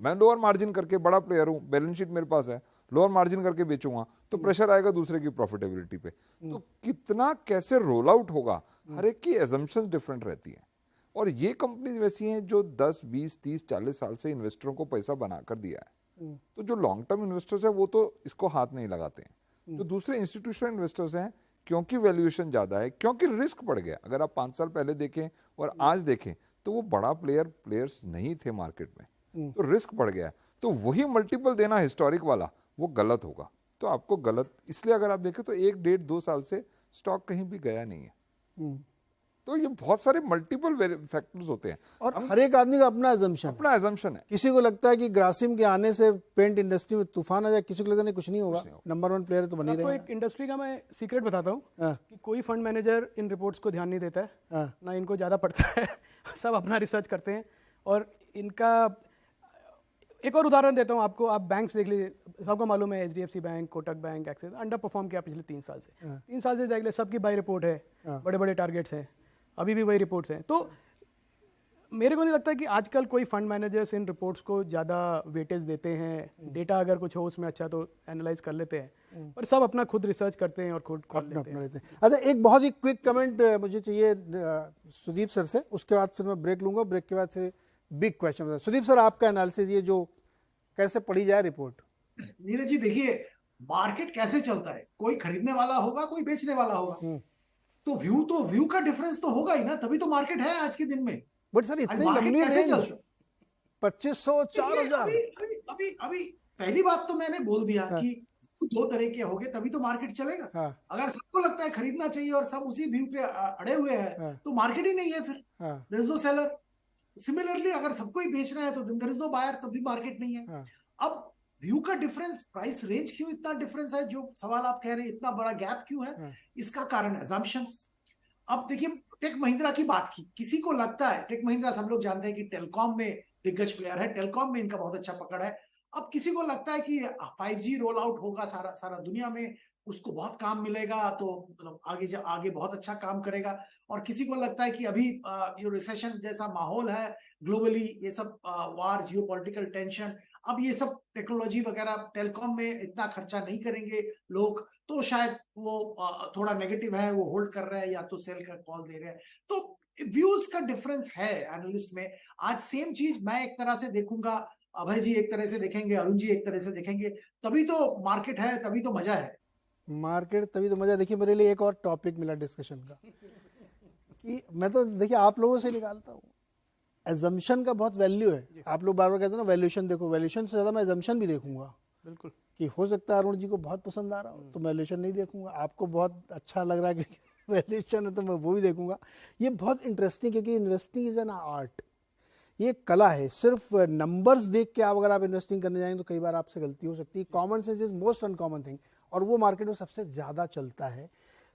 मैं लोअर मार्जिन करके बड़ा प्लेयर हूं, बैलेंस शीट मेरे पास है, लोअर मार्जिन करके बेचूंगा तो प्रेशर आएगा दूसरे की प्रॉफिटेबिलिटी पे। तो कितना कैसे रोल आउट होगा, हर एक की एजम्पशंस डिफरेंट रहती है। और ये कंपनीज वैसी हैं जो 10, 20, 30, 40 साल से इन्वेस्टरों को पैसा बना कर दिया है। तो जो लॉन्ग टर्म इन्वेस्टर्स हैं वो तो इसको हाथ नहीं लगाते हैं। जो दूसरे इंस्टीट्यूशनल इन्वेस्टर्स हैं, क्योंकि वैल्यूएशन ज्यादा है, क्योंकि रिस्क बढ़ गया। अगर आप 5 साल पहले देखें और आज देखें तो वो बड़ा प्लेयर्स नहीं थे मार्केट में, तो रिस्क बढ़ गया। तो वही मल्टीपल देना हिस्टोरिक वाला वो गलत होगा। तो आपको गलत, इसलिए अगर आप देखें तो 1, 1.5, 2 साल से स्टॉक कहीं भी गया नहीं है। तो ये बहुत सारे मल्टीपल फैक्टर्स होते हैं और हर एक आदमी का अपना एजम्पशन, अपना एजम्पशन है। किसी को लगता है कि ग्रासिम के आने से पेंट इंडस्ट्री में तूफान आ जाए, किसी को लगता नहीं कुछ नहीं होगा, नंबर 1 प्लेयर तो बनी आपको रहेगा। एक इंडस्ट्री का मैं सीक्रेट बताता हूँ हाँ। कि कोई फंड मैनेजर इन रिपोर्ट्स को ध्यान नहीं देता है, हाँ। ना इनको ज़्यादा पड़ता है सब अपना रिसर्च करते हैं। और इनका एक और उदाहरण देता हूँ आपको, आप बैंक्स देख लीजिए, सबको मालूम है HDFC bank, Kotak bank, axis under perform किया पिछले 3 साल से। 3 साल से देख ले, सबकी बाई रिपोर्ट है, बड़े बड़े टारगेट्स हैं, अभी भी वही रिपोर्ट्स हैं। तो मेरे को नहीं लगता कि आजकल कोई फंड मैनेजर्स इन रिपोर्ट्स को ज़्यादा वेटेज देते हैं। डेटा अगर कुछ हो उसमें अच्छा तो एनालाइज कर लेते हैं, पर सब अपना खुद रिसर्च करते हैं और खुद कॉल लेते हैं। लेते हैं। अच्छा, एक बहुत ही क्विक कमेंट मुझे चाहिए सुदीप सर से, उसके बाद फिर मैं ब्रेक लूंगा, ब्रेक के बाद फिर बिग क्वेश्चन। सुदीप सर, आपका एनालिसिस ये जो कैसे पढ़ी जाए रिपोर्ट? नीरज जी देखिए, मार्केट कैसे चलता है, कोई खरीदने वाला होगा, कोई बेचने वाला होगा, तो व्यू का डिफरेंस तो होगा ही ना, तभी तो मार्केट है आज के दिन में। बट सर आज इतनी मार्केट लंबी कैसे रेंज, चलता है? 2500 4000। अभी पहली बात तो मैंने बोल दिया कि 2 तरह के होंगे, तभी तो मार्केट चलेगा। हाँ। अगर सबको लगता है खरीदना चाहिए और सब उसी व्यू पे अड़े हुए हैं, तो मार्केट ही नहीं है, फिर there is no seller. Similarly अगर सबको ही बेचना है तो देयर इज नो बायर, तभी मार्केट नहीं है। अब व्यू का डिफरेंस, प्राइस रेंज क्यों इतना डिफरेंस है, जो सवाल आप कह रहे हैं, इतना बड़ा गैप क्यों है? इसका कारण assumptions। अब देखिए, टेक महिंद्रा की बात की, किसी को लगता है, टेक महिंद्रा सब लोग जानते हैं कि टेलीकॉम में दिग्गज प्लेयर है, टेलीकॉम में इनका बहुत अच्छा पकड़ है। अब किसी को लगता है कि 5G रोल आउट होगा सारा दुनिया में, उसको बहुत काम मिलेगा, तो मतलब आगे बहुत अच्छा काम करेगा। और किसी को लगता है कि अभी ये रिसेशन जैसा माहौल है ग्लोबली, ये सब वार, जियोपॉलिटिकल टेंशन, अब ये सब टेक्नोलॉजी वगैरह, टेलीकॉम में इतना खर्चा नहीं करेंगे लोग, तो शायद वो थोड़ा नेगेटिव है, वो होल्ड कर रहे हैं या तो सेल का कॉल दे रहे हैं। तो व्यूज का डिफरेंस है एनालिस्ट में। आज सेम चीज मैं एक तरह से देखूंगा, अभय जी एक तरह से देखेंगे, अरुण जी एक तरह से देखेंगे, तभी तो मार्केट है, तभी तो मजा है। मार्केट तभी तो मजा। देखिए, मेरे लिए एक और टॉपिक मिला डिस्कशन का कि मैं तो देखिए आप लोगों से निकालता हूँ, एजम्पशन का बहुत वैल्यू है। आप लोग बार बार कहते हैं ना वैल्यूएशन देखो, वैल्यूएशन से ज़्यादा मैं एजम्पशन भी देखूंगा। बिल्कुल, कि हो सकता है अरुण जी को बहुत पसंद आ रहा हो तो मैं वैल्यूएशन नहीं देखूंगा, आपको बहुत अच्छा लग रहा है कि वैल्यूएशन है तो मैं वो भी देखूंगा। ये बहुत इंटरेस्टिंग, क्योंकि इन्वेस्टिंग इज एन आर्ट, ये कला है। सिर्फ नंबर्स देख के आप अगर आप इन्वेस्टिंग करने जाएंगे तो कई बार आपसे गलती हो सकती है। Common sense is most uncommon thing, और वो मार्केट में सबसे ज़्यादा चलता है।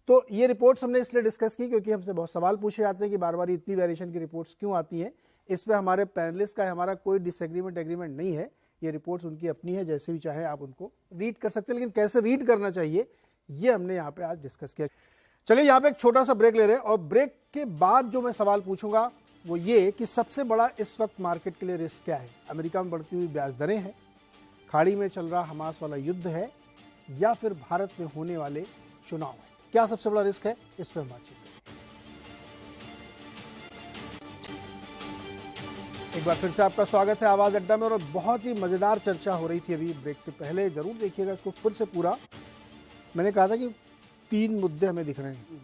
तो ये रिपोर्ट्स हमने इसलिए डिस्कस की क्योंकि हमसे बहुत सवाल पूछे जाते हैं कि बार बार इतनी वेरिएशन की रिपोर्ट्स क्यों आती हैं। इस पर हमारे पैनलिस्ट का हमारा कोई डिसएग्रीमेंट एग्रीमेंट नहीं है, ये रिपोर्ट्स उनकी अपनी है, जैसे भी चाहे आप उनको रीड कर सकते हैं, लेकिन कैसे रीड करना चाहिए ये हमने यहाँ पे आज डिस्कस किया। चलिए यहाँ पे एक छोटा सा ब्रेक ले रहे हैं, और ब्रेक के बाद जो मैं सवाल पूछूंगा वो ये कि सबसे बड़ा इस वक्त मार्केट के लिए रिस्क क्या है? अमेरिका में बढ़ती हुई ब्याज दरें हैं, खाड़ी में चल रहा हमास वाला युद्ध है, या फिर भारत में होने वाले चुनाव है? क्या सबसे बड़ा रिस्क है? इस पर हम बातचीत करेंगे। एक बार फिर से आपका स्वागत है आवाज अड्डा में, और बहुत ही मजेदार चर्चा हो रही थी अभी ब्रेक से पहले, जरूर देखिएगा इसको फिर से पूरा। मैंने कहा था कि 3 मुद्दे हमें दिख रहे हैं,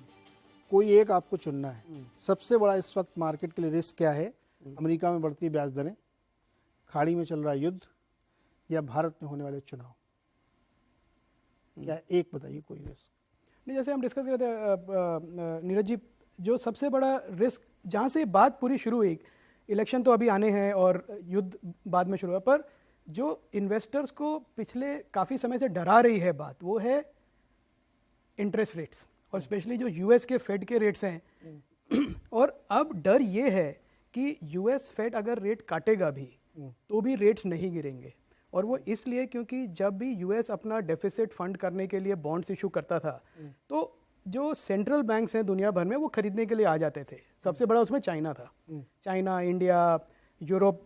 कोई एक आपको चुनना है। सबसे बड़ा इस वक्त मार्केट के लिए रिस्क क्या है? अमेरिका में बढ़ती ब्याज दरें, खाड़ी में चल रहा युद्ध, या भारत में होने वाले चुनाव? क्या एक बताइए कोई रिस्क? नहीं, जैसे हम डिस्कस कर रहे थे नीरज जी, जो सबसे बड़ा रिस्क जहाँ से बात पूरी शुरू हुई, इलेक्शन तो अभी आने हैं और युद्ध बाद में शुरू हुआ, पर जो इन्वेस्टर्स को पिछले काफ़ी समय से डरा रही है बात, वो है इंटरेस्ट रेट्स, और स्पेशली जो यूएस के फेड के रेट्स हैं। और अब डर ये है कि यूएस फेड अगर रेट काटेगा भी तो भी रेट्स नहीं गिरेंगे, और वो इसलिए क्योंकि जब भी यूएस अपना डेफिसिट फंड करने के लिए बॉन्ड्स इशू करता था, तो जो सेंट्रल बैंक्स हैं दुनिया भर में वो खरीदने के लिए आ जाते थे। सबसे बड़ा उसमें चाइना था, चाइना, इंडिया, यूरोप,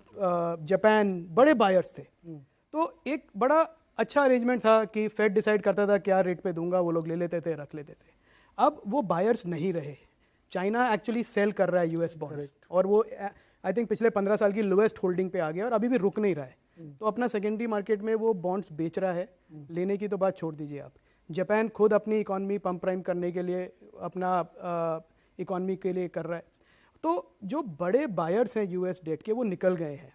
जापान बड़े बायर्स थे। तो एक बड़ा अच्छा अरेंजमेंट था कि फेड डिसाइड करता था क्या रेट पे दूंगा, वो लोग ले लेते थे, रख लेते थे। अब वो बायर्स नहीं रहे, चाइना एक्चुअली सेल कर रहा है यूएस बॉन्ड्स, और वो आई थिंक पिछले 15 साल की लोएस्ट होल्डिंग पे आ गया, और अभी भी रुक नहीं रहा है। तो अपना सेकेंडरी मार्केट में वो बॉन्ड्स बेच रहा है, लेने की तो बात छोड़ दीजिए आप। जापान खुद अपनी इकॉनमी पंप प्राइम करने के लिए अपना इकॉनमी के लिए कर रहा है। तो जो बड़े बायर्स हैं यूएस डेट के, वो निकल गए हैं।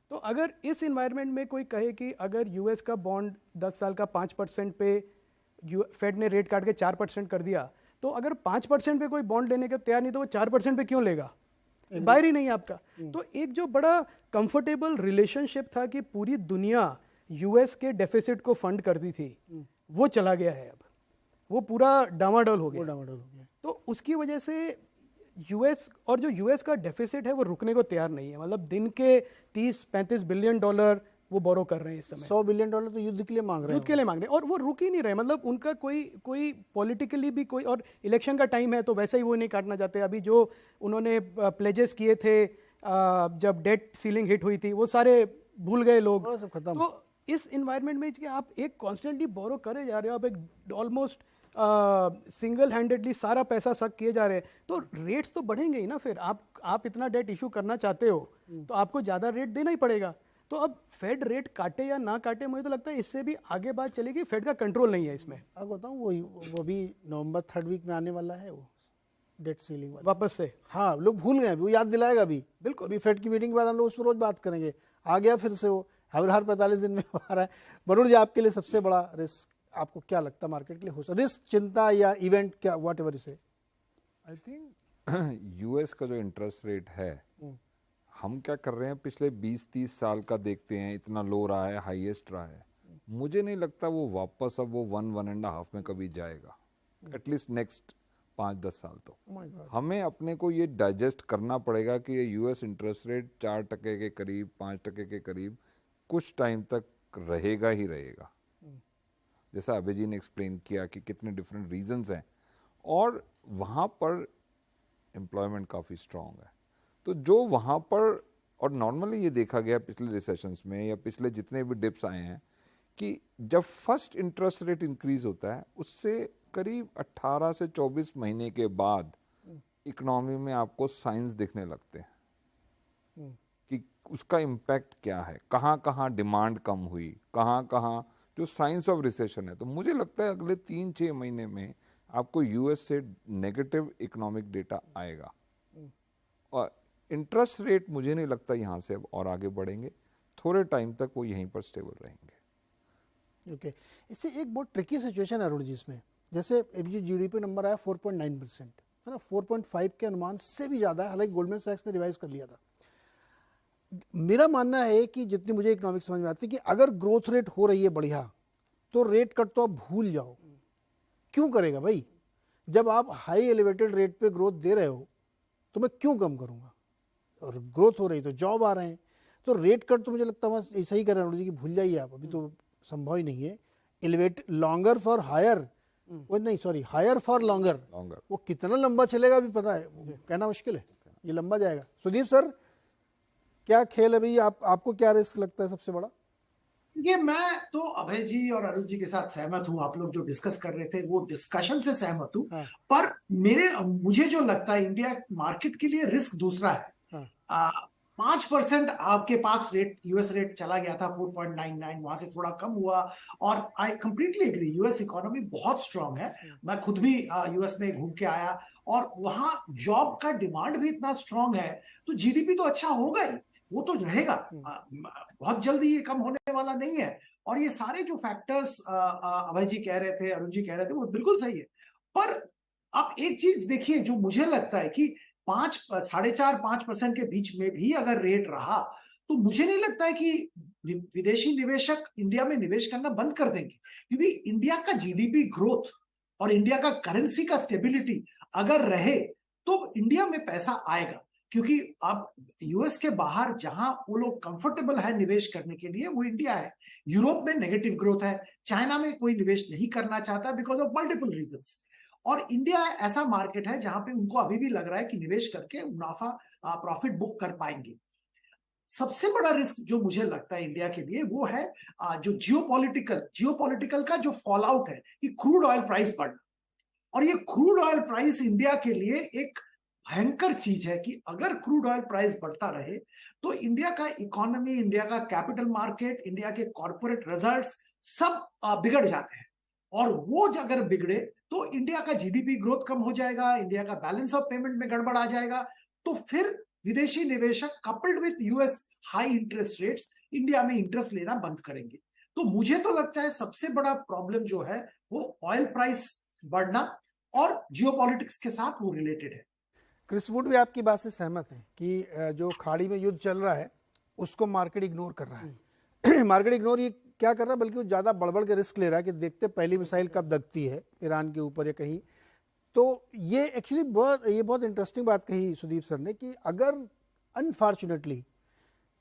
तो अगर इस इन्वायरमेंट में कोई कहे कि अगर यूएस का बॉन्ड 10 साल का 5% पे फेड ने रेट काट के 4% कर दिया, तो अगर 5% पे कोई बॉन्ड लेने का तैयार नहीं तो वो 4% पे क्यों लेगा? बायर ही नहीं है आपका। तो एक जो बड़ा कंफर्टेबल रिलेशनशिप था कि पूरी दुनिया यूएस के डेफिसिट को फंड करती थी, वो चला गया है। अब वो पूरा डामाडोल हो गया। तो उसकी वजह से यूएस, और जो यूएस का डेफिसिट है वो रुकने को तैयार नहीं है। मतलब दिन के 30-35 बिलियन डॉलर वो बोरो कर रहे हैं इस समय। $100 बिलियन तो युद्ध के लिए मांग रहे हैं। युद्ध के लिए मांग रहे हैं और वो रुक ही नहीं रहे। मतलब उनका कोई पॉलिटिकली भी कोई, और इलेक्शन का टाइम है तो वैसे ही वो नहीं काटना चाहते। अभी जो उन्होंने प्लेजेस किए थे जब डेट सीलिंग हिट हुई थी, वो सारे भूल गए लोग। वो सब खत्म। तो इस इन्वायरमेंट में कि आप एक कॉन्स्टेंटली बोरो करे जा रहे हो, आप एक ऑलमोस्ट सिंगल हैंडेडली सारा पैसा सक किए जा रहे हैं, तो रेट्स तो बढ़ेंगे ही ना। फिर आप इतना डेट इशू करना चाहते हो तो आपको ज़्यादा रेट देना ही पड़ेगा। तो अब फेड रेट काटे या ना काटे, मुझे तो लगता है इससे भी आगे बात चलेगी। फेड का कंट्रोल नहीं है इसमें। आपको बताऊँ वो भी नवंबर 3rd वीक में आने वाला है, वो डेट सीलिंग वाला वापस से। हाँ, लोग भूल गए, वो याद दिलाएगा अभी। बिल्कुल। अभी फेड की मीटिंग के बाद हम लोग उस पर रोज बात करेंगे। आ गया फिर से वो, हर 45 दिन में आ रहा है। वरुण जी, आपके लिए सबसे बड़ा रिस्क आपको क्या लगता है मार्केट के लिए हो सकता? रिस्क, चिंता या इवेंट, क्या व्हाट एवर इसे? आई थिंक यूएस का जो इंटरेस्ट रेट है, हम क्या कर रहे हैं पिछले 20-30 साल का देखते हैं, इतना लो रहा है, हाईएस्ट रहा है। मुझे नहीं लगता वो वापस अब वो 1-1.5 में कभी जाएगा, एटलीस्ट नेक्स्ट 5-10 साल। तो हमें अपने को ये डाइजेस्ट करना पड़ेगा कि ये यूएस इंटरेस्ट रेट 4% के करीब, 5% के करीब कुछ टाइम तक रहेगा ही रहेगा। जैसा अभय जी ने एक्सप्लेन किया कि कितने डिफरेंट रीजंस हैं, और वहाँ पर एम्प्लॉयमेंट काफ़ी स्ट्रॉन्ग है। तो जो वहाँ पर, और नॉर्मली ये देखा गया पिछले रिसेशंस में या पिछले जितने भी डिप्स आए हैं, कि जब फर्स्ट इंटरेस्ट रेट इंक्रीज होता है उससे करीब 18 से 24 महीने के बाद इकोनॉमी में आपको साइंस दिखने लगते हैं कि उसका इम्पैक्ट क्या है, कहाँ कहाँ डिमांड कम हुई, कहाँ कहाँ जो साइंस ऑफ रिसेशन है। तो मुझे लगता है अगले 3-6 महीने में आपको यूएस से नेगेटिव इकोनॉमिक डेटा आएगा, और इंटरेस्ट रेट मुझे नहीं लगता यहाँ से अब और आगे बढ़ेंगे। थोड़े टाइम तक वो यहीं पर स्टेबल रहेंगे। ओके। इससे एक बहुत ट्रिकी सिचुएशन है अरुण जी इसमें। जैसे अभी जीडीपी नंबर आया 4.9%, है ना, 4.5 के अनुमान से भी ज़्यादा है। हालांकि गोल्डमैन सैक्स ने रिवाइज कर लिया था। मेरा मानना है कि जितनी मुझे इकोनॉमिक्स समझ में आती है कि अगर ग्रोथ रेट हो रही है बढ़िया, तो रेट कट तो आप भूल जाओ। क्यों करेगा भाई? जब आप हाई एलिवेटेड रेट पे ग्रोथ दे रहे हो तो मैं क्यों कम करूंगा? और ग्रोथ हो रही तो जॉब आ रहे हैं, तो रेट कट तो मुझे लगता है बस ऐसा ही कर रहे हैं कि भूल जाइए आप, अभी तो संभव ही नहीं है। एलिवेट लॉन्गर फॉर हायर, वो नहीं सॉरी हायर फॉर लॉन्गर, वो कितना लंबा चलेगा अभी पता है, कहना मुश्किल है, ये लंबा जाएगा। सुदीप सर, क्या खेल है भाई? आपको क्या रिस्क लगता है सबसे बड़ा? ये मैं तो अभय जी और अरुण जी के साथ सहमत हूं। आप लोग जो डिस्कस कर रहे थे वो डिस्कशन से सहमत हूं। हाँ। पर मुझे जो लगता है इंडिया मार्केट के लिए रिस्क दूसरा है। हाँ। 5% आपके पास रेट, यूएस रेट चला गया था 4.99, वहां से थोड़ा कम हुआ। और I completely agree, US economy बहुत स्ट्रांग है। मैं खुद भी यूएस में घूम के आया, और वहां जॉब का डिमांड भी इतना स्ट्रांग है, तो जीडीपी तो अच्छा होगा ही, वो तो रहेगा। बहुत जल्दी ये कम होने वाला नहीं है। और ये सारे जो फैक्टर्स अभय जी कह रहे थे, अरुण जी कह रहे थे, वो बिल्कुल सही है। पर आप एक चीज देखिए जो मुझे लगता है कि 4.5-5% के बीच में भी अगर रेट रहा, तो मुझे नहीं लगता है कि विदेशी निवेशक इंडिया में निवेश करना बंद कर देंगे। क्योंकि इंडिया का जीडीपी ग्रोथ और इंडिया का करेंसी का स्टेबिलिटी अगर रहे तो इंडिया में पैसा आएगा। क्योंकि अब यूएस के बाहर जहां वो लोग कंफर्टेबल है निवेश करने के लिए, वो इंडिया है। यूरोप में नेगेटिव ग्रोथ है, चाइना में कोई निवेश नहीं करना चाहता बिकॉज ऑफ मल्टीपल रीजंस। और इंडिया ऐसा मार्केट है जहां पे उनको अभी भी लग रहा है कि निवेश करके मुनाफा, प्रॉफिट बुक कर पाएंगे। सबसे बड़ा रिस्क जो मुझे लगता है इंडिया के लिए वो है जो जियोपॉलिटिकल का जो फॉल आउट है कि क्रूड ऑयल प्राइस बढ़ना। और ये क्रूड ऑयल प्राइस इंडिया के लिए एक भयंकर चीज है कि अगर क्रूड ऑयल प्राइस बढ़ता रहे तो इंडिया का इकोनॉमी, इंडिया का कैपिटल मार्केट, इंडिया के कॉर्पोरेट रिजल्ट्स सब बिगड़ जाते हैं। और वो अगर बिगड़े तो इंडिया का जीडीपी ग्रोथ कम हो जाएगा, इंडिया का बैलेंस ऑफ पेमेंट में गड़बड़ आ जाएगा। तो फिर विदेशी निवेशक coupled with US high interest rates India में इंटरेस्ट लेना बंद करेंगे। तो मुझे तो लगता है सबसे बड़ा प्रॉब्लम जो है वो ऑयल प्राइस बढ़ना और जियोपॉलिटिक्स के साथ वो रिलेटेड है। क्रिस वुड भी आपकी बात से सहमत है कि जो खाड़ी में युद्ध चल रहा है उसको मार्केट इग्नोर कर रहा है। मार्केट इग्नोर ये क्या कर रहा है, बल्कि वो ज़्यादा बढ़ के रिस्क ले रहा है कि देखते पहली मिसाइल कब दगती है ईरान के ऊपर या कहीं। तो ये एक्चुअली बहुत इंटरेस्टिंग बात कही सुदीप सर ने कि अगर अनफॉर्चुनेटली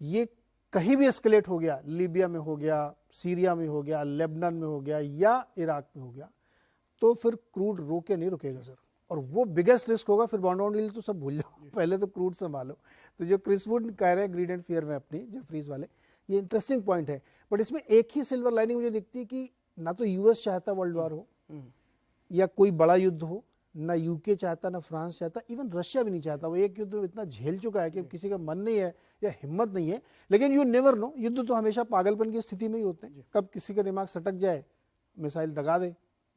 ये कहीं भी एस्केलेट हो गया, लीबिया में हो गया, सीरिया में हो गया, लेबनान में हो गया या इराक में हो गया, तो फिर क्रूड रोके नहीं रुकेगा सर, और वो बिगेस्ट रिस्क होगा। फिर बॉन्ड डील तो सब भूल जाओ, पहले तो क्रूड संभालो। तो जो क्रिस वुड कह रहे हैं ग्रीड एंड फियर में अपनी जेफरीज वाले, ये इंटरेस्टिंग पॉइंट है। बट इसमें एक ही सिल्वर लाइनिंग मुझे दिखती है कि ना तो यूएस चाहता वर्ल्ड वॉर हो या कोई बड़ा युद्ध हो, ना यूके चाहता, ना फ्रांस चाहता, इवन रशिया भी नहीं चाहता। वो एक युद्ध में इतना झेल चुका है कि किसी का मन नहीं है या हिम्मत नहीं है। लेकिन यू नेवर नो, युद्ध तो हमेशा पागलपन की स्थिति में ही होते हैं। कब किसी का दिमाग सटक जाए, मिसाइल दगा दे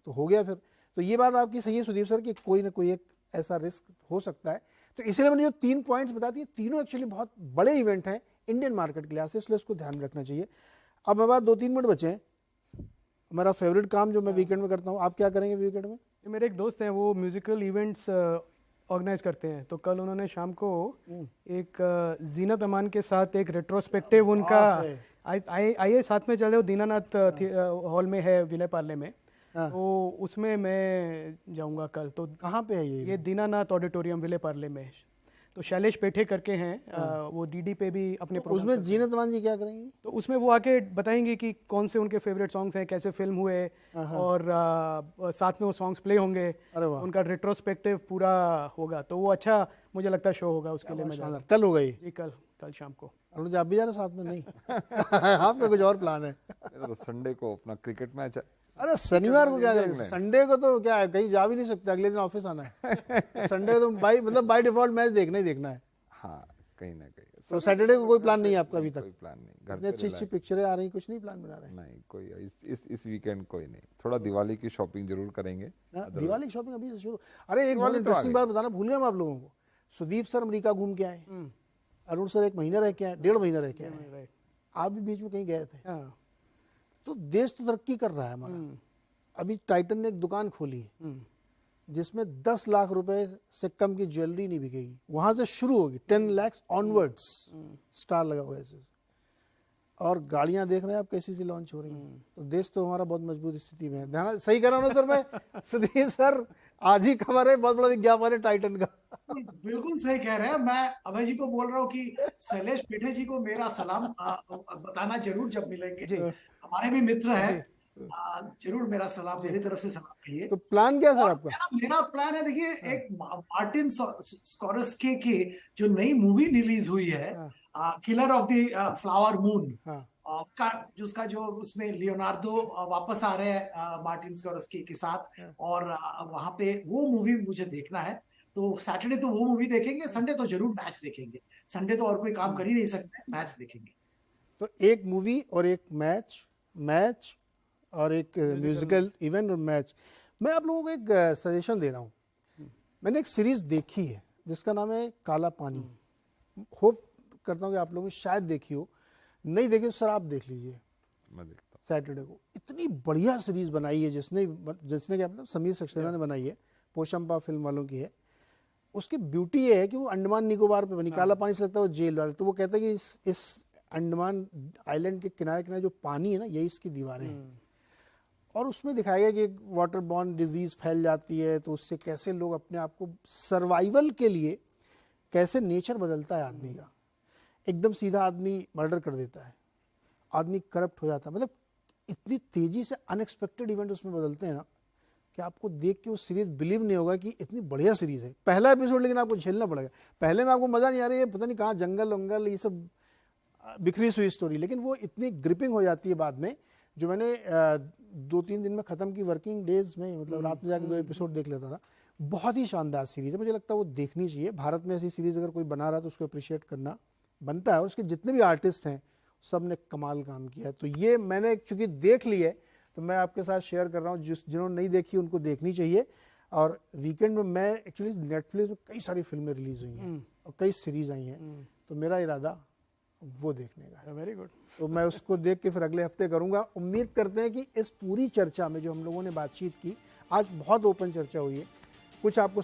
तो हो गया फिर। तो ये बात आपकी सही है सुदीप सर कि कोई ना कोई एक ऐसा रिस्क हो सकता है। तो इसलिए मैंने जो 3 पॉइंट्स बता दिए, तीनों एक्चुअली बहुत बड़े इवेंट हैं इंडियन मार्केट के लिए, इसलिए उसको ध्यान में रखना चाहिए। अब मेरे पास 2-3 मिनट बचे हैं। मेरा फेवरेट काम जो मैं वीकेंड में करता हूँ, आप क्या करेंगे वीकेंड में? मेरे एक दोस्त हैं, वो म्यूजिकल इवेंट्स ऑर्गेनाइज करते हैं। तो कल उन्होंने शाम को एक जीनत अमान के साथ एक रेट्रोस्पेक्टिव उनका आइए साथ में चले, वो दीनानाथ हॉल में है विले पार्ले में। तो उसमें मैं जाऊंगा कल। तो कहाँ पे है ये दीनानाथ ऑडिटोरियम विले पार्ले में। तो शैलेश पेठे करके हैं, वो डीडी पे भी अपने तो उसमें जीनत अमान जी क्या करेंगी? तो उसमें वो आके बताएंगे कि कौन से उनके फेवरेट सॉन्ग्स हैं, कैसे फिल्म हुए, और साथ में वो सॉन्ग्स प्ले होंगे। उनका रेट्रोस्पेक्टिव पूरा होगा। तो वो अच्छा मुझे लगता है शो होगा, उसके लिए मैं जाऊंगा। कल होगा ये? जी कल शाम को। अरुण जी आप भी जा रहे हो साथ में? नहीं आपका कुछ और प्लान है? मेरा तो संडे को अपना क्रिकेट मैच है। अरे शनिवार को क्या करेंगे? संडे को तो क्या है, कहीं जा भी नहीं सकते, अगले दिन ऑफिस आना है। संडे को तो बाय डिफॉल्ट मैच देखना ही देखना है। हाँ, कहीं ना कहीं। तो सैटरडे को कोई प्लान नहीं है आपका अभी तक? कोई प्लान नहीं, घर इतनी अच्छी अच्छी पिक्चरें आ रही, कुछ नहीं प्लान बना रहे? नहीं, कोई इस वीकेंड कोई नहीं। थोड़ा दिवाली की शॉपिंग जरूर करेंगे। दिवाली की शॉपिंग अभी से शुरू? अरे एक बहुत इंटरेस्टिंग बात बताना भूल गया मैं आप लोगों को। सुदीप सर अमेरिका घूम के आए, अरुण सर 1 महीना रह के आए, 1.5 महीना रह के आए, आप भी बीच में कहीं गए थे। तो देश तो तरक्की कर रहा है हमारा। अभी टाइटन ने एक दुकान खोली है जिसमें 10 लाख रुपए से कम की ज्वेलरी नहीं बिकेगी, वहां से शुरू होगी 10 लाख ऑनवर्ड्स, स्टार लगा हुआ है। और गाड़ियां देख रहे हैं आप कैसी सी लॉन्च हो रही हैं। तो देश तो हमारा बहुत मजबूत स्थिति में है। ध्यान सही कर रहा हूँ ना सर मैं? सुदीप सर आज ही खबर है, बहुत बड़ा विज्ञापन है टाइटन का। बिल्कुल सही कह रहे हैं। मैं अभय जी को बोल रहा हूँ कि शैलेश पेठे जी को मेरा सलाम बताना जरूर जब मिलेंगे। हमारे भी मित्र हैं, जरूर मेरा सलाम, मेरी तरफ से सलाम कहिए। तो प्लान क्या सर आपका? मेरा प्लान है, देखिए, एक मार्टिन स्कॉर्सेज़ी की जो नई मूवी रिलीज हुई है, killer of the flower moon, का जिसका जो उसमें लियोनार्डो वापस आ रहे हैं मार्टिन स्कॉर्सेज़ी के साथ, और वहां पे वो मूवी मुझे देखना है। तो सैटरडे तो वो मूवी देखेंगे, संडे तो जरूर मैच देखेंगे। संडे तो और कोई काम कर ही नहीं सकते, मैच देखेंगे। तो एक मूवी और एक मैच और एक म्यूजिकल इवेंट और मैच। मैं आप लोगों को एक सजेशन दे रहा हूँ। मैंने एक सीरीज देखी है जिसका नाम है काला पानी। होप करता हूँ कि आप लोगों ने शायद देखी हो, नहीं देखी तो सर आप देख लीजिए। मैं देखता हूँ सैटरडे को। इतनी बढ़िया सीरीज बनाई है जिसने क्या मतलब समीर सक्सेना ने बनाई है, पोशंपा फिल्म वालों की है। उसकी ब्यूटी ये है कि वो अंडमान निकोबार पे बनी। काला पानी से लगता है वो जेल वाले, तो वो कहते हैं कि इस अंडमान आइलैंड के किनारे किनारे जो पानी है ना, यही इसकी दीवारें हैं। और उसमें दिखाया गया कि वाटर बॉर्न डिजीज फैल जाती है, तो उससे कैसे लोग अपने आप को सर्वाइवल के लिए, कैसे नेचर बदलता है आदमी का। एकदम सीधा आदमी मर्डर कर देता है, आदमी करप्ट हो जाता है, मतलब इतनी तेजी से अनएक्सपेक्टेड इवेंट उसमें बदलते हैं ना कि आपको देख के वो सीरीज बिलीव नहीं होगा कि इतनी बढ़िया सीरीज है। पहला एपिसोड लेकिन आपको झेलना पड़ेगा। पहले में आपको मजा नहीं आ रही है, पता नहीं कहाँ जंगल वंगल ये सब बिखरी हुई स्टोरी, लेकिन वो इतनी ग्रिपिंग हो जाती है बाद में। जो मैंने 2-3 दिन में ख़त्म की वर्किंग डेज में, मतलब रात में जाके 2 एपिसोड देख लेता था। बहुत ही शानदार सीरीज़ है, मुझे लगता है वो देखनी चाहिए। भारत में ऐसी सीरीज़ अगर कोई बना रहा है तो उसको अप्रिशिएट करना बनता है। उसके जितने भी आर्टिस्ट हैं सब ने कमाल काम किया है। तो ये मैंने चूँकि देख ली है तो मैं आपके साथ शेयर कर रहा हूँ। जिन्होंने नहीं देखी उनको देखनी चाहिए। और वीकेंड में मैं एक्चुअली नेटफ्लिक्स में कई सारी फिल्में रिलीज़ हुई हैं और कई सीरीज़ आई हैं, तो मेरा इरादा वो देखने का है। Very good. तो मैं उसको देख के फिर अगले हफ्ते करूंगा। उम्मीद करते हैं कि इस पूरी चर्चा में जो हम लोगों ने बातचीत की, आज बहुत ओपन चर्चा हुई है, कुछ आपको